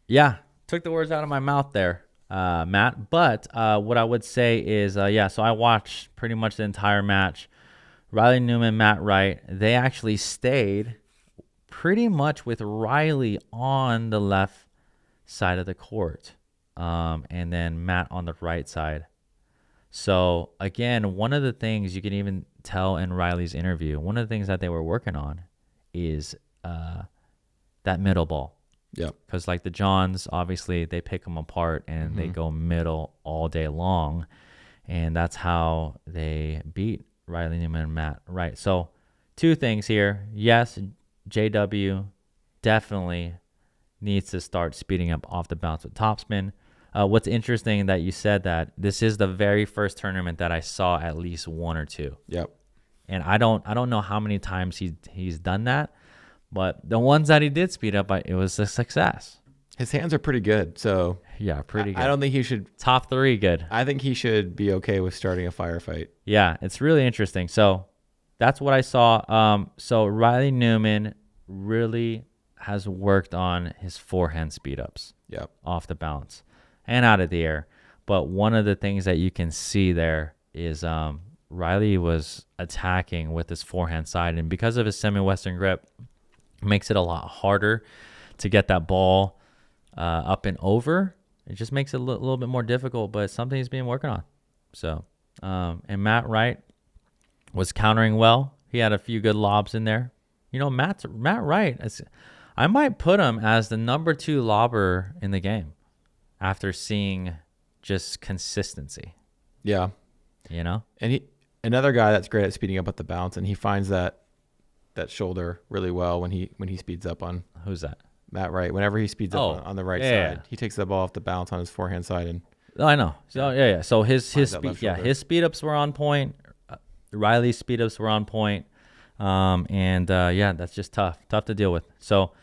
yeah, took the words out of my mouth there, Matt. But what I would say is, so I watched pretty much the entire match. Riley Newman, Matt Wright, they actually stayed pretty much with Riley on the left side of the court, and then Matt on the right side. So again, one of the things you can even tell in Riley's interview, one of the things that they were working on is that middle ball. Yeah. Because like the Johns, obviously they pick them apart and they go middle all day long, and that's how they beat Riley Newman and Matt Wright. So 2 things here. Yes, JW definitely needs to start speeding up off the bounce with topspin. What's interesting that you said that this is the very first tournament that I saw at least 1 or 2. Yep. And I don't know how many times he's done that, but the ones that he did speed up, it was a success. His hands are pretty good, so yeah, pretty good. I don't think he should top 3 good. I think he should be okay with starting a firefight. Yeah, it's really interesting. So that's what I saw. So Riley Newman really has worked on his forehand speed ups. Yep. Off the bounce and out of the air. But one of the things that you can see there is Riley was attacking with his forehand side, and because of his semi-western grip, it makes it a lot harder to get that ball up and over. It just makes it a little bit more difficult, but it's something he's been working on. So, and Matt Wright, was countering well. He had a few good lobs in there. You know, Matt Wright, I might put him as the number 2 lobber in the game after seeing just consistency. Yeah. You know? And another guy that's great at speeding up at the bounce, and he finds that shoulder really well when he speeds up on. Who's that? Matt Wright. Whenever he speeds up on the right side, he takes the ball off the bounce on his forehand side. And I know. So yeah. So his speed ups were on point. Riley's speed ups were on point. That's just tough to deal with. So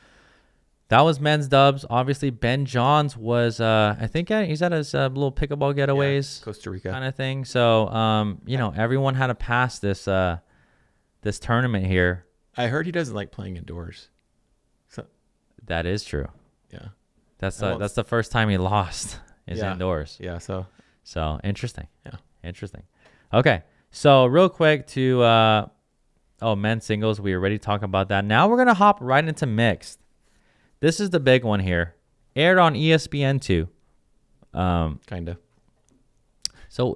that was men's dubs. Obviously, Ben Johns was, I think he's at his little pickleball getaways, Costa Rica kind of thing. So, everyone had to pass this tournament here. I heard he doesn't like playing indoors. So that is true. Yeah, that's the first time he lost is indoors. Yeah. So interesting. Yeah, interesting. Okay, so real quick to men's singles. We already talked about that. Now we're gonna hop right into mixed. This is the big one here. Aired on ESPN2. Kind of. So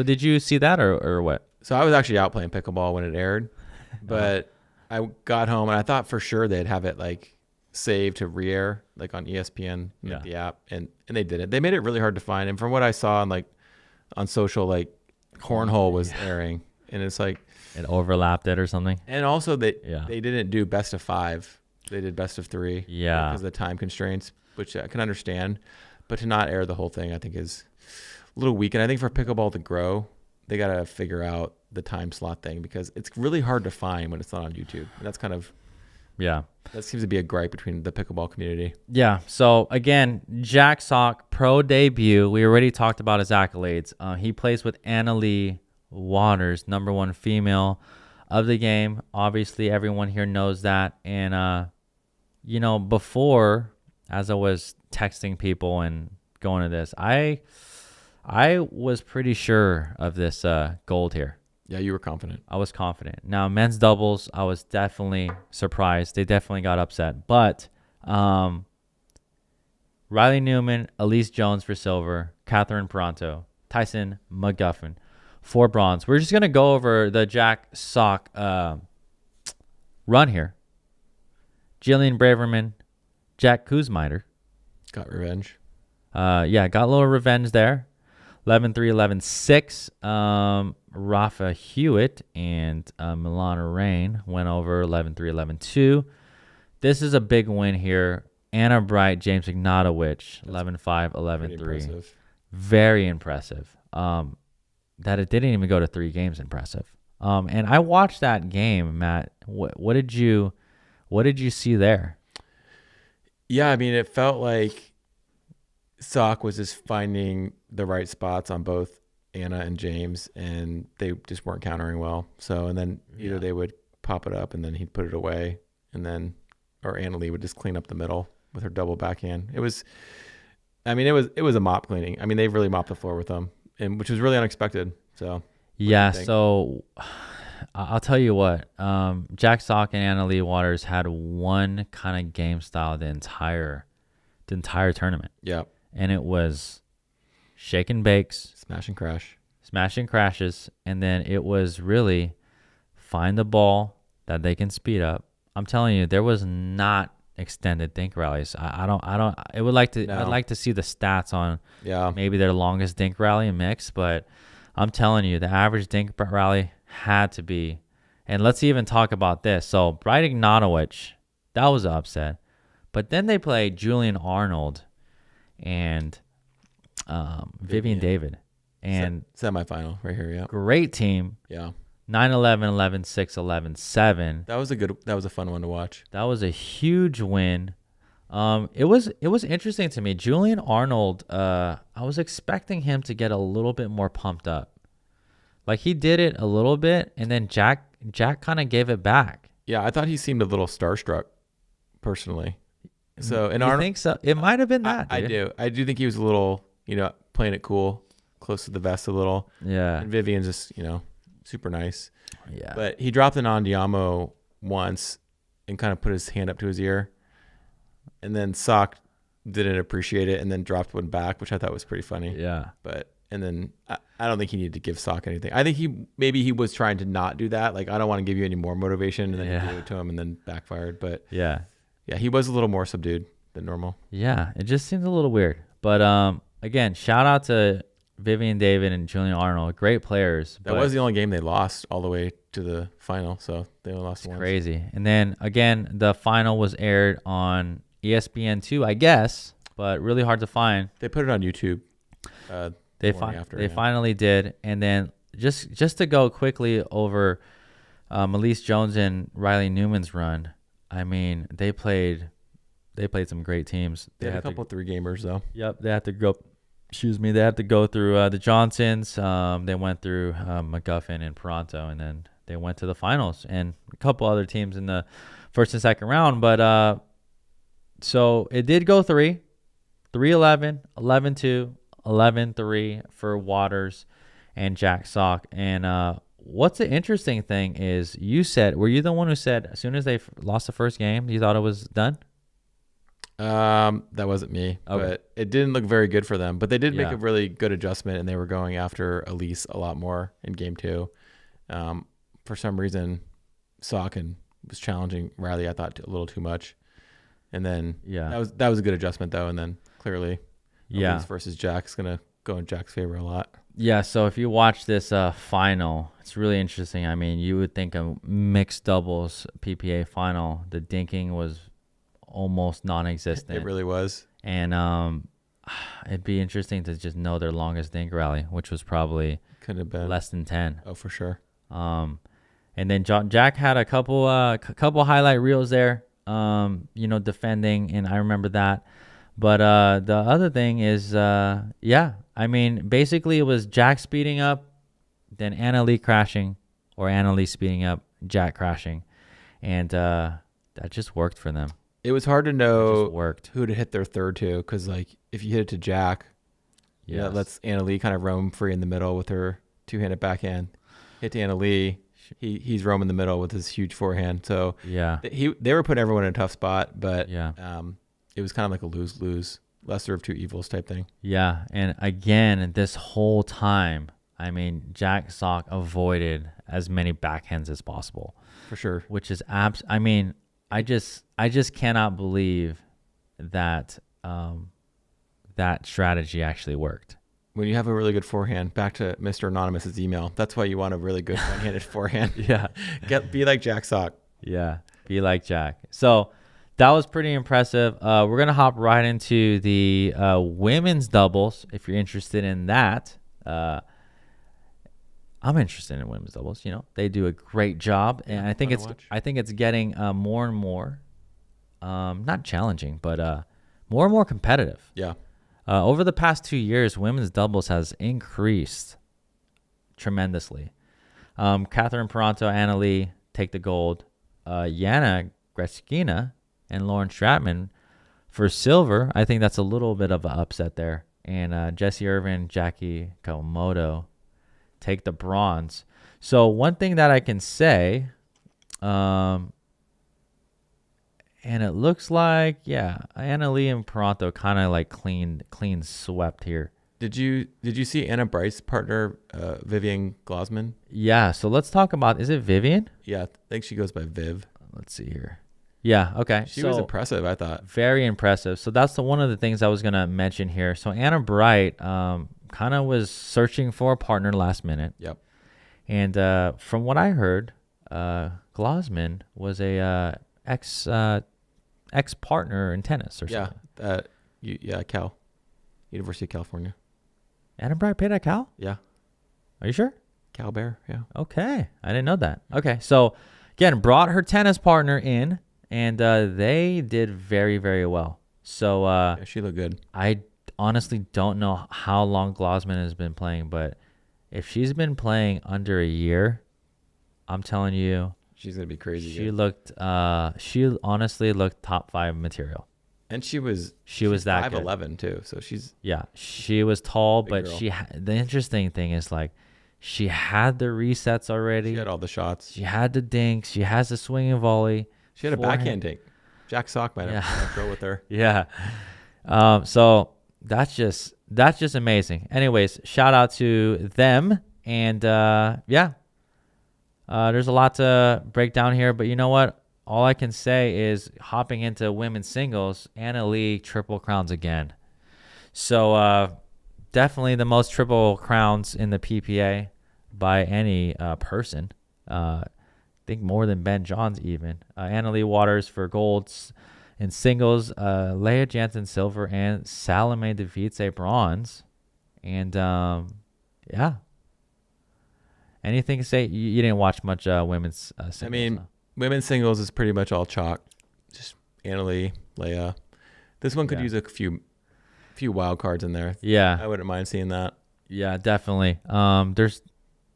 did you see that or what? So I was actually out playing pickleball when it aired, but I got home and I thought for sure they'd have it like saved to re-air like on ESPN, like the app, and they didn't. They made it really hard to find. And from what I saw on social, like Cornhole was airing, and it's like it overlapped it or something. And also they didn't do best of 5. They did best of 3. Yeah. Because of the time constraints, which I can understand. But to not air the whole thing, I think is a little weak. And I think for pickleball to grow, they got to figure out the time slot thing because it's really hard to find when it's not on YouTube. And that's kind of, that seems to be a gripe between the pickleball community. Yeah. So again, Jack Sock, pro debut. We already talked about his accolades. He plays with Leigh Waters, #1 female of the game. Obviously, everyone here knows that. And, before, as I was texting people and going to this, I was pretty sure of this gold here. Yeah, you were confident. I was confident. Now, men's doubles, I was definitely surprised. They definitely got upset. But Riley Newman, Elise Jones for silver, Catherine Peranto, Tyson McGuffin for bronze. We're just going to go over the Jack Sock run here. Jillian Braverman, Jack Kuzmiter. Got revenge. Got a little revenge there. 11-3, 11-6. Rafa Hewitt and Milana Rain went over 11-3, 11-2. This is a big win here. Anna Bright, James Ignatowicz, 11-5, 11-3. Very impressive. That it didn't even go to 3 games, impressive. And I watched that game, Matt. What did you see there? Yeah, I mean, it felt like Sock was just finding the right spots on both Anna and James, and they just weren't countering well. So, and then either they would pop it up and then he'd put it away, and then, or Anna Leigh would just clean up the middle with her double backhand. It was a mop cleaning. I mean, they really mopped the floor with them, and which was really unexpected. So, so I'll tell you what, Jack Sock and Anna Leigh Waters had one kind of game style the entire tournament. Yeah. And it was shake and bakes, smash and crashes, and then it was really find the ball that they can speed up. I'm telling you, there was not extended dink rallies. I'd like to see the stats on maybe their longest dink rally in mix, but I'm telling you, the average dink rally had to be. And let's even talk about this. So Bright Ignatowicz, that was an upset. But then they played Julian Arnold and Vivian David. And semifinal right here, yeah. Great team. Yeah. 9-11, 11-6, 11-7. That was a fun one to watch. That was a huge win. It was interesting to me. Julian Arnold, I was expecting him to get a little bit more pumped up. Like he did it a little bit, and then Jack kind of gave it back. Yeah, I thought he seemed a little starstruck, personally. So, and I think so. It might have been that. I do think he was a little, playing it cool, close to the vest a little. Yeah. And Vivian's just, super nice. Yeah. But he dropped an Andiamo once and kind of put his hand up to his ear, and then Sock didn't appreciate it and then dropped one back, which I thought was pretty funny. Yeah. But And then I don't think he needed to give Sock anything. I think he was trying to not do that. Like, I don't want to give you any more motivation, and then he gave it to him and then backfired. But yeah, he was a little more subdued than normal. Yeah, it just seems a little weird. But again, shout out to Vivian David and Julian Arnold, great players. That was the only game they lost all the way to the final, so they only lost once. Crazy. And then again, the final was aired on ESPN2, I guess, but really hard to find. They put it on YouTube. They finally did. And then just to go quickly over Elise Jones and Riley Newman's run. I mean, they played some great teams. They had a couple 3-gamers though. Yep, they had to go. They had to go through the Johnsons. They went through McGuffin and Peranto, and then they went to the finals and a couple other teams in the first and second round. But so it did go 3-11, 11-2, 11-3 for Waters and Jack Sock. And what's the interesting thing is were you the one who said as soon as they lost the first game, you thought it was done? That wasn't me, okay. But it didn't look very good for them. But they did make a really good adjustment, and they were going after Elise a lot more in game 2. For some reason, Sock was challenging Riley, I thought, a little too much. And then that was a good adjustment though. And then clearly, Elise versus Jack's gonna go in Jack's favor a lot. Yeah. So if you watch this final, it's really interesting. I mean, you would think a mixed doubles PPA final, the dinking was almost non-existent. It really was. And it'd be interesting to just know their longest dink rally, which was probably could have been less than 10. Oh, for sure. And then Jack had a couple highlight reels there, defending, and I remember that. But the other thing is, I mean, basically it was Jack speeding up, then Anna-Leigh crashing, or Anna-Leigh speeding up, Jack crashing, and that just worked for them. It was hard to know who to hit their third to, because like if you hit it to Jack, that lets Anna-Leigh kind of roam free in the middle with her 2-handed backhand. Hit to Anna-Leigh, he's roaming the middle with his huge forehand. So they were putting everyone in a tough spot, but it was kind of like a lose-lose, lesser of two evils type thing. Yeah, and again, this whole time, I mean, Jack Sock avoided as many backhands as possible. For sure. Which is I mean, I just cannot believe that that strategy actually worked. When you have a really good forehand, back to Mr. Anonymous's email, that's why you want a really good one-handed forehand. Yeah. Be like Jack Sock. Yeah, be like Jack. So that was pretty impressive. We're going to hop right into the women's doubles if you're interested in that. I'm interested in women's doubles. They do a great job, and I think it's getting more and more, not challenging, but more and more competitive. Yeah. Over the past 2 years, women's doubles has increased tremendously. Catherine Peranto, Anna-Leigh take the gold. Yana Greskina and Lauren Stratman for silver. I think that's a little bit of an upset there. And Jessie Irvin, Jackie Kawamoto take the bronze. So one thing that I can say, and it looks like, Anna-Leigh and Peranto kind of like clean swept here. Did you see Anna Bright's partner, Vivian Glozman? Yeah, so let's talk about, is it Vivian? Yeah, I think she goes by Viv. Let's see here. Yeah, okay. She was impressive, I thought. Very impressive. So that's one of the things I was going to mention here. So Anna Bright kind of was searching for a partner last minute. Yep. And from what I heard, Glozman was a ex-partner in tennis or something. Cal. University of California. Anna Bright played at Cal? Yeah. Are you sure? Cal Bear, yeah. Okay. I didn't know that. Okay. So, again, brought her tennis partner in, and they did very, very well. So she looked good. I honestly don't know how long Glozman has been playing, but if she's been playing under a year, I'm telling you, she's gonna be crazy. She honestly looked top 5 material. And she was that 5'11" too, so she was tall, but girl. The interesting thing is like she had the resets already. She had all the shots. She had the dinks. She has the swinging volley. She had a backhand dink. Jack Sock might have throw with her. Yeah. So that's that's just amazing. Anyways, shout out to them. And there's a lot to break down here. But you know what? All I can say is hopping into women's singles, Leigh triple crowns again. So definitely the most triple crowns in the PPA by any person. I think more than Ben Johns even. Leigh Waters for golds in singles, Leah Jansen silver, and Salome Device bronze. And anything to say? You didn't watch much women's singles. I mean, women's singles is pretty much all chalk. Just Leigh, Leah. This one could use a few wild cards in there. Yeah. I wouldn't mind seeing that. Yeah, definitely. There's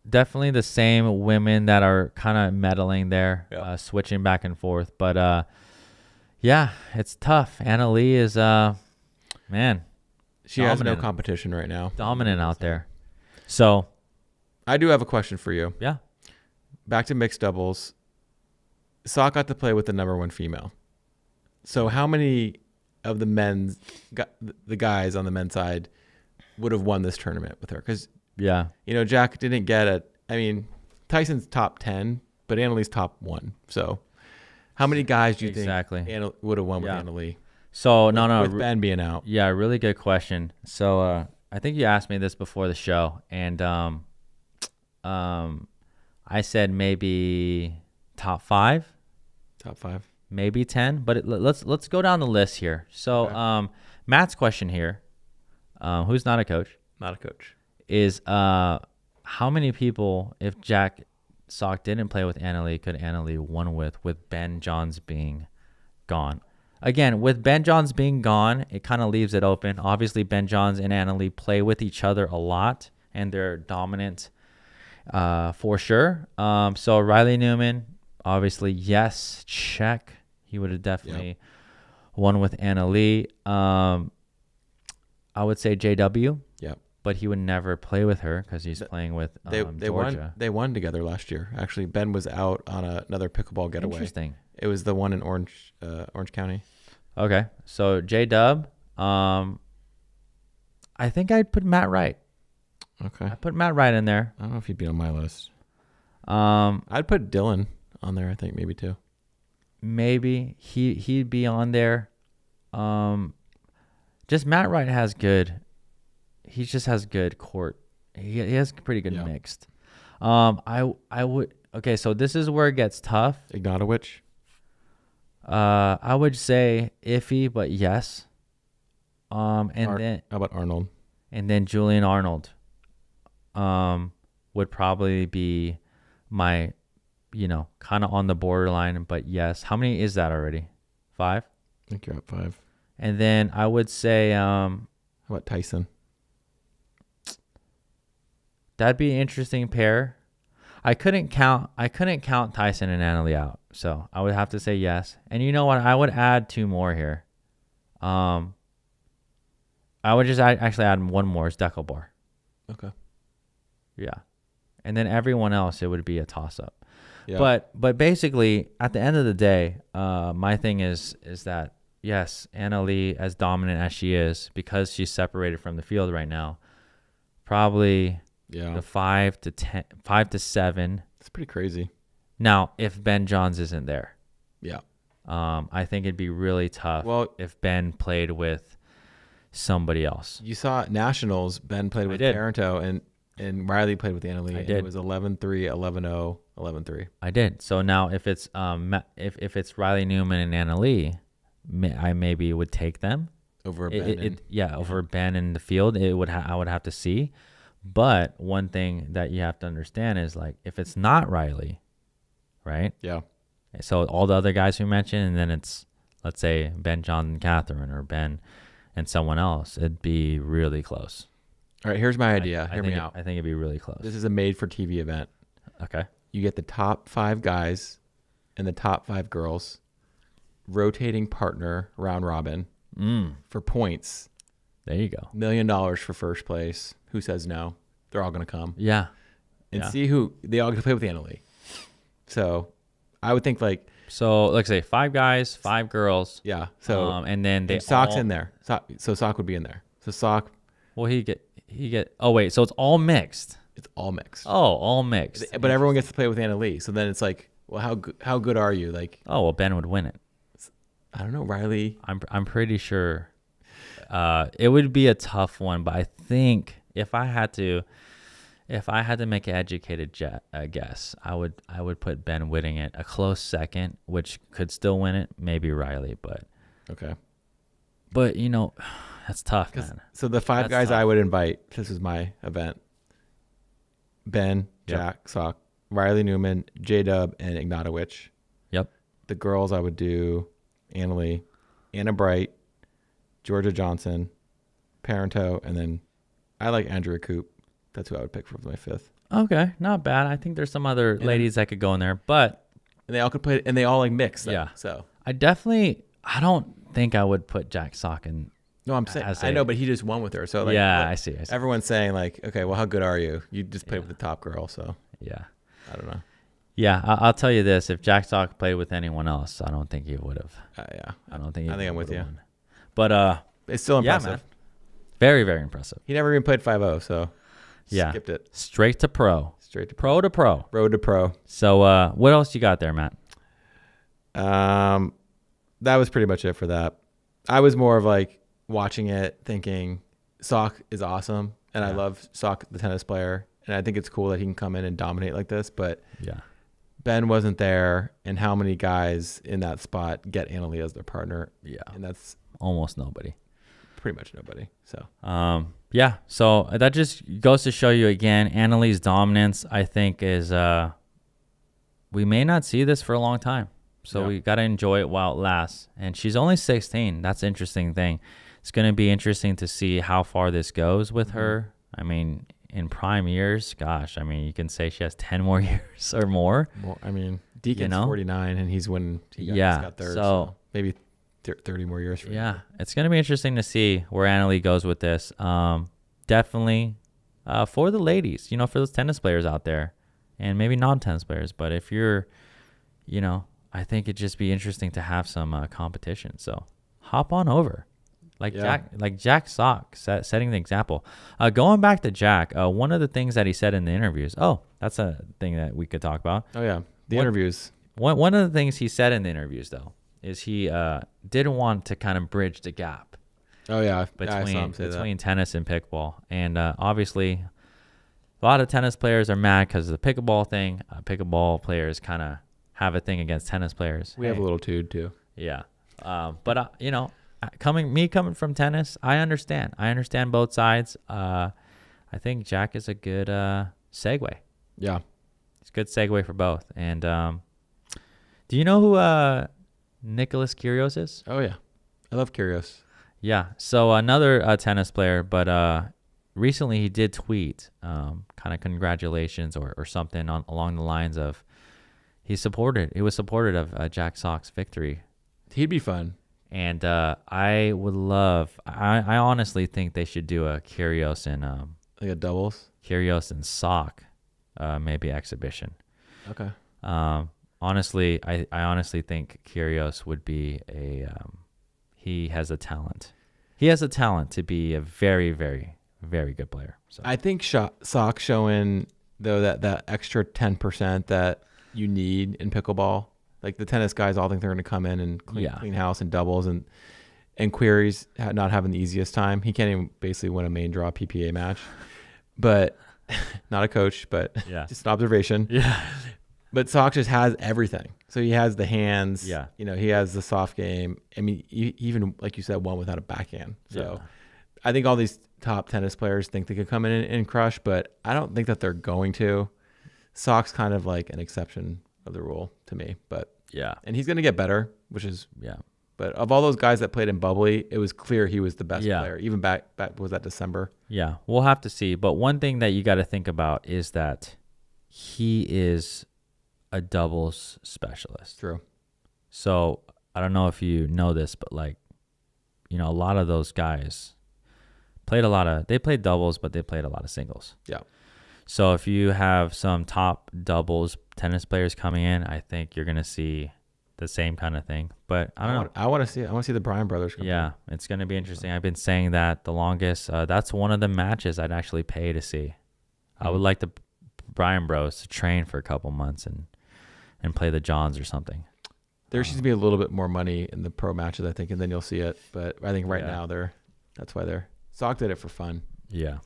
definitely the same women that are kind of meddling there, switching back and forth. But it's tough. Leigh is man. She has no competition right now. Dominant out there. So I do have a question for you. Yeah. Back to mixed doubles. Sock got to play with the number one female. So how many of the guys on the men's side would have won this tournament with her? Because Jack didn't get Tyson's top 10, but Annalie's top 1. So how many guys do you think would have won with Leigh? So with Ben being out. Yeah, really good question. So I think you asked me this before the show, and I said maybe top 5. Top 5. Maybe 10, but let's go down the list here. So Matt's question here, who's not a coach, is how many people, if Jack Sock didn't play with Leigh, could Leigh won with Ben Johns being gone? Again, with Ben Johns being gone, it kind of leaves it open. Obviously, Ben Johns and Leigh play with each other a lot, and they're dominant for sure. So Riley Newman, obviously, yes, check. He would have definitely won with Leigh. I would say JW. Yep. But he would never play with her because he's playing with Georgia. They won together last year. Actually, Ben was out on another pickleball getaway. Interesting. It was the one in Orange County. Okay. So JW. I think I'd put Matt Wright. Okay. I put Matt Wright in there. I don't know if he'd be on my list. I'd put Dylan on there, I think, maybe too. Maybe he'd be on there. Just Matt Wright has good. He just has good court. He has pretty good mixed. I would. Okay, so this is where it gets tough. Ignatowicz. I would say iffy, but yes. Then how about Arnold? And then Julian Arnold. Would probably be my, kind of on the borderline, but yes. How many is that already? 5? I think you're at 5. And then I would say, how about Tyson? That'd be an interesting pair. I couldn't count Tyson and Leigh out, so I would have to say yes. And you know what? I would add 2 more here. I would just actually add one more. It's Deckelbar. Okay. Yeah. And then everyone else, it would be a toss-up. Yeah. But basically, at the end of the day, my thing is that, yes, Leigh, as dominant as she is, because she's separated from the field right now, probably the 5 to 7. It's pretty crazy. Now, if Ben Johns isn't there. Yeah. I think it'd be really tough if Ben played with somebody else. You saw at Nationals, Ben played with Taranto, and Riley played with Leigh. I did. It was 11-3, 11-0, 11-3. I did. So now if it's Riley Newman and Leigh, I maybe would take them over Ben. Over Ben in the field. I would have to see. But one thing that you have to understand is, like, if it's not Riley, right? Yeah. So all the other guys we mentioned, and then it's, let's say, Ben, John, and Catherine, or Ben and someone else, it'd be really close. All right, here's my idea. Hear me out. I think it'd be really close. This is a made-for-TV event. Okay. You get the top 5 guys and the top 5 girls, rotating partner round robin for points. There you go. $1 million for first place. Who says no? They're all going to come. Yeah. And see who they all get to play with Leigh. So I would think so let's say 5 guys, 5 girls. Yeah. So and then Sock's in there. So Sock would be in there. So Sock. Well, he get. Oh wait, so it's all mixed. It's all mixed. Oh, all mixed. But everyone gets to play with Anna Leigh. So then it's like, well, how good are you? Like, oh well, Ben would win it. I don't know, Riley. I'm pretty sure. It would be a tough one, but I think if I had to make an educated guess, I would put Ben winning it. A close second, which could still win it, maybe Riley, but okay. But that's tough, man. So the five That's guys tough. I would invite, if this is my event: Ben, Yep. Jack, Sock, Riley Newman, J-Dub, and Ignatowicz. Yep. The girls I would do Anna Leigh, Anna Bright, Georgia Johnson, Parento, and then I like Andrea Coop. That's who I would pick for my fifth. Okay, not bad. I think there's some other ladies that could go in there, but And they all could play, and they all like mix. Then, Yeah. So I don't think I would put Jack Sock in. no, I'm saying As I a- know, but he just won with her. So like, Yeah, like, I see. everyone's saying like, okay, well, how good are you? You just played with the top girl, so Yeah. I don't know. Yeah, I'll tell you this: if Jack Sock played with anyone else, I don't think he would have. Yeah, I don't think. I think I'm with you. Won. But It's still yeah, impressive. man, very very impressive. He never even played 5-0, so Yeah. skipped it Straight to pro, straight to pro to pro. road to pro. So what else you got there, Matt? That was pretty much it for that. I was more of like watching it, thinking Sock is awesome, and I Yeah. love Sock, the tennis player, and I think it's cool that he can come in and dominate like this. But Yeah. Ben wasn't there, and how many guys in that spot get Anna Leigh as their partner? Yeah. And that's Almost nobody. pretty much nobody. So Yeah. So that just goes to show you again, Anna Leigh's dominance, I think, is we may not see this for a long time. So Yeah. we got to enjoy it while it lasts. And she's only 16. That's an interesting thing. It's going to be interesting to see how far this goes with her. I mean, in prime years, gosh, I mean, you can say she has 10 more years or more. well, I mean, Deacon's know? 49, and he's winning. He's Yeah, got third, so- so maybe 30 more years for him. Yeah, it's going to be interesting to see where Anna Leigh goes with this. Definitely for the ladies, for those tennis players out there, and maybe non-tennis players. But if you're, I think it'd just be interesting to have some competition. So hop on over. Yeah. Jack Sock setting the example. Going back to Jack, one of the things that he said in the interviews. Oh, that's a thing that we could talk about. Oh yeah, the What- interviews. One of the things he said in the interviews, though, is he didn't want to kind of bridge the gap Oh yeah, I saw him say between tennis and pickleball. And obviously, a lot of tennis players are mad because of the pickleball thing. Pickleball players kind of have a thing against tennis players. We have a little too. Yeah. But coming from tennis, I understand. I understand both sides. I think Jack is a good segue. Yeah. It's a good segue for both. And do you know who Nicholas Kyrgios is? Oh yeah, I love Kyrgios. Yeah. So another tennis player, but recently he did tweet kind of congratulations or something along the lines of he was supported of Jack Sock's victory. He'd be fun. And I would love. I honestly think they should do a Kyrgios and Like a doubles. Sock, maybe exhibition. Okay. Honestly, I honestly think Kyrgios would be he has a talent. He has a talent to be a very, very, very good player. So I think Sock showing though that extra 10% that you need in pickleball. Like the tennis guys all think they're going to come in and clean house and doubles, and Query's not having the easiest time. He can't even basically win a main draw PPA match. But not a coach, but Yeah. just an observation. yeah, But Sock just has everything. So he has the hands. Yeah. He has the soft game. I mean, even like you said, one without a backhand. So I think all these top tennis players think they could come in and crush, but I don't think that they're going to. Sock's kind of like an exception of the rule to me, and he's going to get better, which is, but of all those guys that played in Bubbly, it was clear he was the best player, even back was that December? Yeah, we'll have to see. But one thing that you got to think about is that he is a doubles specialist. True. So I don't know if you know this, but a lot of those guys they played doubles, but they played a lot of singles. Yeah. So if you have some top doubles tennis players coming in, I think you're going to see the same kind of thing. But I don't know. I want to see it. I want to see the Bryan brothers come Yeah, it's going to be interesting. I've been saying that the longest. That's one of the matches I'd actually pay to see. I would like the Bryan bros to train for a couple months and play the Johns or something. There should be a little bit more money in the pro matches, I think, and then you'll see it. But I think right now that's why they're Sock did it for fun. Yeah,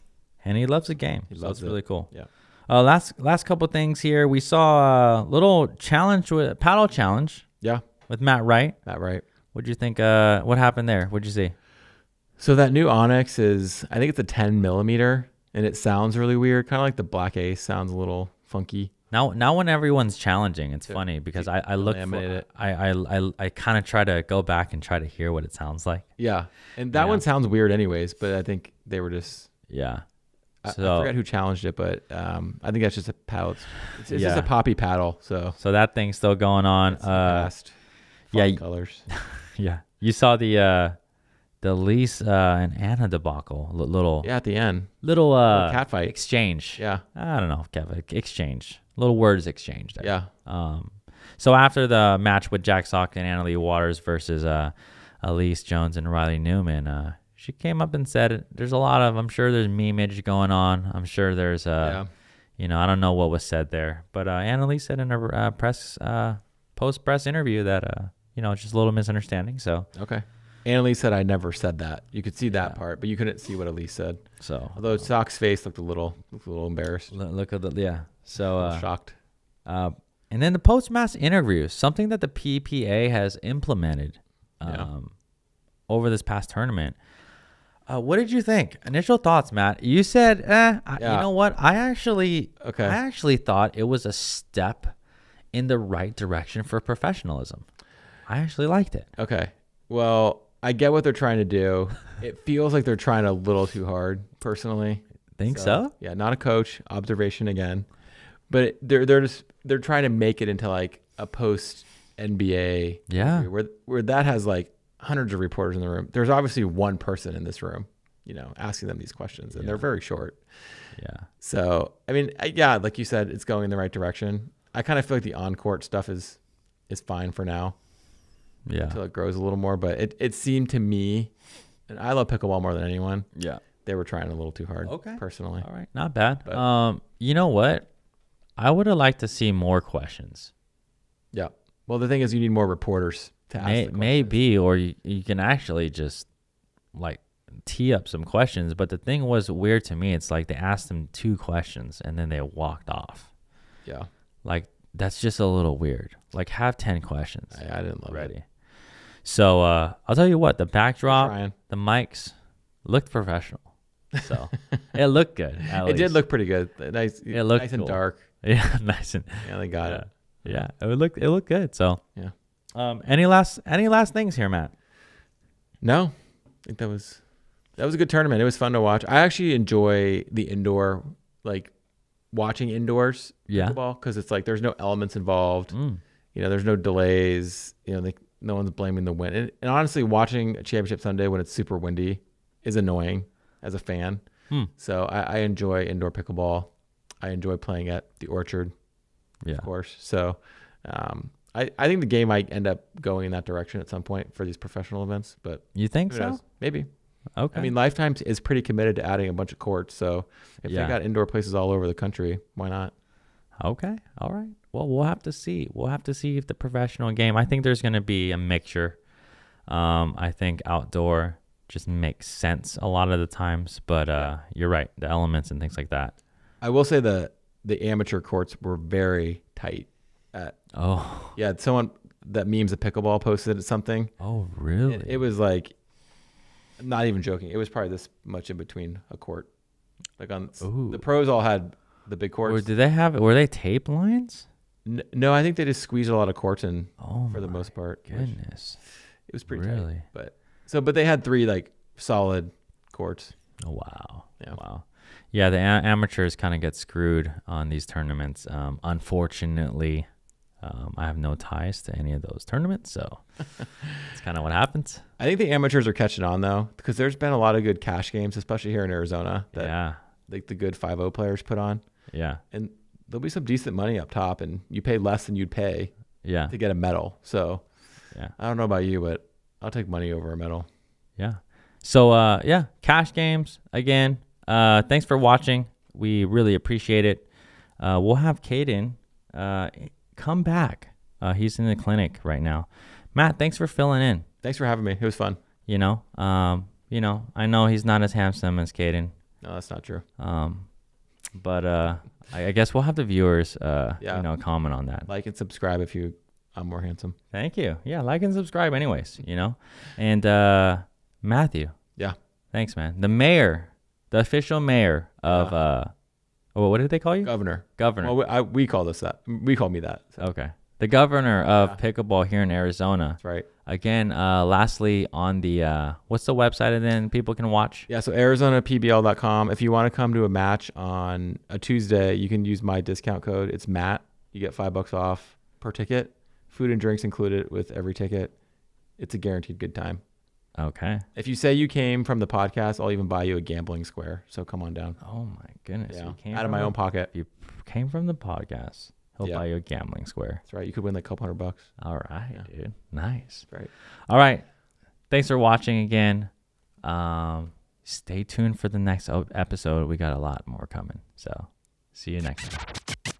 and he loves the game. He so loves it's really cool. Yeah. Last couple things here. We saw a little challenge with paddle challenge. Yeah. With Matt Wright. Matt Wright. What'd you think? What happened there? What'd you see? So that new Onyx is, I think it's a 10 millimeter, and it sounds really weird. Kind of like the Black Ace sounds a little funky. Now when everyone's challenging, it's funny because I look for it. I kind of try to go back and try to hear what it sounds like. Yeah, and that one sounds weird anyways. But I think they were just I forget who challenged it, but I think that's just a paddle. It's just a poppy paddle. So that thing's still going on. Colors. Yeah, you saw the Leigh and Anna debacle. At the end, little cat fight exchange. Yeah, I don't know, cat fight exchange. Little words exchanged. Yeah. So after the match with Jack Sock and Anna Leigh Waters versus Elise Jones and Riley Newman, she came up and said, "There's a lot of. I'm sure there's memeage going on. I'm sure there's I don't know what was said there, but Anna Leigh said in her post press interview that it's just a little misunderstanding. So okay." Anna Leigh said, "I never said that." You could see that part, but you couldn't see what Elise said. So although Sock's face looked a little embarrassed. Look at So shocked. And then the post-match interview, something that the PPA has implemented over this past tournament. What did you think? Initial thoughts, Matt. You said, you know what? I actually thought it was a step in the right direction for professionalism. I actually liked it. Okay. Well, I get what they're trying to do. It feels like they're trying a little too hard, personally. Think so? Yeah, not a coach. Observation again. But they're trying to make it into like a post NBA where that has like hundreds of reporters in the room. There's obviously one person in this room, asking them these questions, and they're very short. Yeah. So I mean, like you said, it's going in the right direction. I kind of feel like the on-court stuff is fine for now. Yeah. Until it grows a little more, but it seemed to me, and I love pickleball more than anyone. Yeah. They were trying a little too hard. Okay. Personally. All right. Not bad. But, you know what? I would have liked to see more questions. Yeah. Well, the thing is, you need more reporters to ask the questions. Maybe, or you can actually just like tee up some questions. But the thing was weird to me. It's like they asked them 2 questions and then they walked off. Yeah. Like that's just a little weird. Like have 10 questions. I didn't love it. So I'll tell you what, the backdrop, the mics looked professional. So it looked good. It did look pretty good. Nice. It looked nice and dark. Yeah, nice and they got it. Yeah, it looked good. So yeah. Any last things here, Matt? No, I think that was a good tournament. It was fun to watch. I actually enjoy the indoor, like watching indoors pickleball, because it's like there's no elements involved. There's no delays. No one's blaming the wind. And honestly, watching a championship Sunday when it's super windy is annoying as a fan. So I enjoy indoor pickleball. I enjoy playing at the Orchard, of course. So I think the game might end up going in that direction at some point for these professional events. But you think so? Maybe. Okay. I mean, Lifetime is pretty committed to adding a bunch of courts. So if they got indoor places all over the country, why not? Okay. All right. Well, we'll have to see. We'll have to see if the professional game, I think there's going to be a mixture. I think outdoor just makes sense a lot of the times, but you're right. The elements and things like that. I will say the amateur courts were very tight. Someone that memes a pickleball posted something. Oh, really? It was like, not even joking. It was probably this much in between a court. Like the pros all had the big courts. Were they tape lines? No, I think they just squeezed a lot of courts in for the most part. Goodness. It was pretty tight. But they had 3 like solid courts. Oh, wow. Yeah. Wow. Yeah, the amateurs kind of get screwed on these tournaments. Unfortunately, I have no ties to any of those tournaments, so it's kind of what happens. I think the amateurs are catching on, though, because there's been a lot of good cash games, especially here in Arizona, that like the good 5-0 players put on. Yeah. And there'll be some decent money up top, and you pay less than you'd pay Yeah. to get a medal. So Yeah. I don't know about you, but I'll take money over a medal. Yeah. So, yeah, cash games again. Thanks for watching. We really appreciate it. We'll have Caden come back. He's in the clinic right now. Matt, thanks for filling in. Thanks for having me. It was fun. You know, I know he's not as handsome as Caden. No, that's not true. But I guess we'll have the viewers, Yeah. comment on that. Like and subscribe if I'm more handsome. Thank you. Yeah, like and subscribe anyways, And Matthew. Yeah. Thanks, man. The mayor, the official mayor of, what did they call you? Governor. Governor. Well, we call this that. We call me that. So. Okay. The governor of pickleball here in Arizona. That's right. Again, lastly, on the, what's the website and then people can watch? Yeah, so ArizonaPBL.com. If you want to come to a match on a Tuesday, you can use my discount code. It's Matt. You get $5 off per ticket. Food and drinks included with every ticket. It's a guaranteed good time. Okay. If you say you came from the podcast, I'll even buy you a gambling square. So come on down. Oh, my goodness. Yeah, You came out of from my own pocket. You came from the podcast. He'll Yeah. buy you a gambling square. That's right. You could win like a couple $100. All right, dude. Nice. That's right. All right. Thanks for watching again. Stay tuned for the next episode. We got a lot more coming. So see you next time.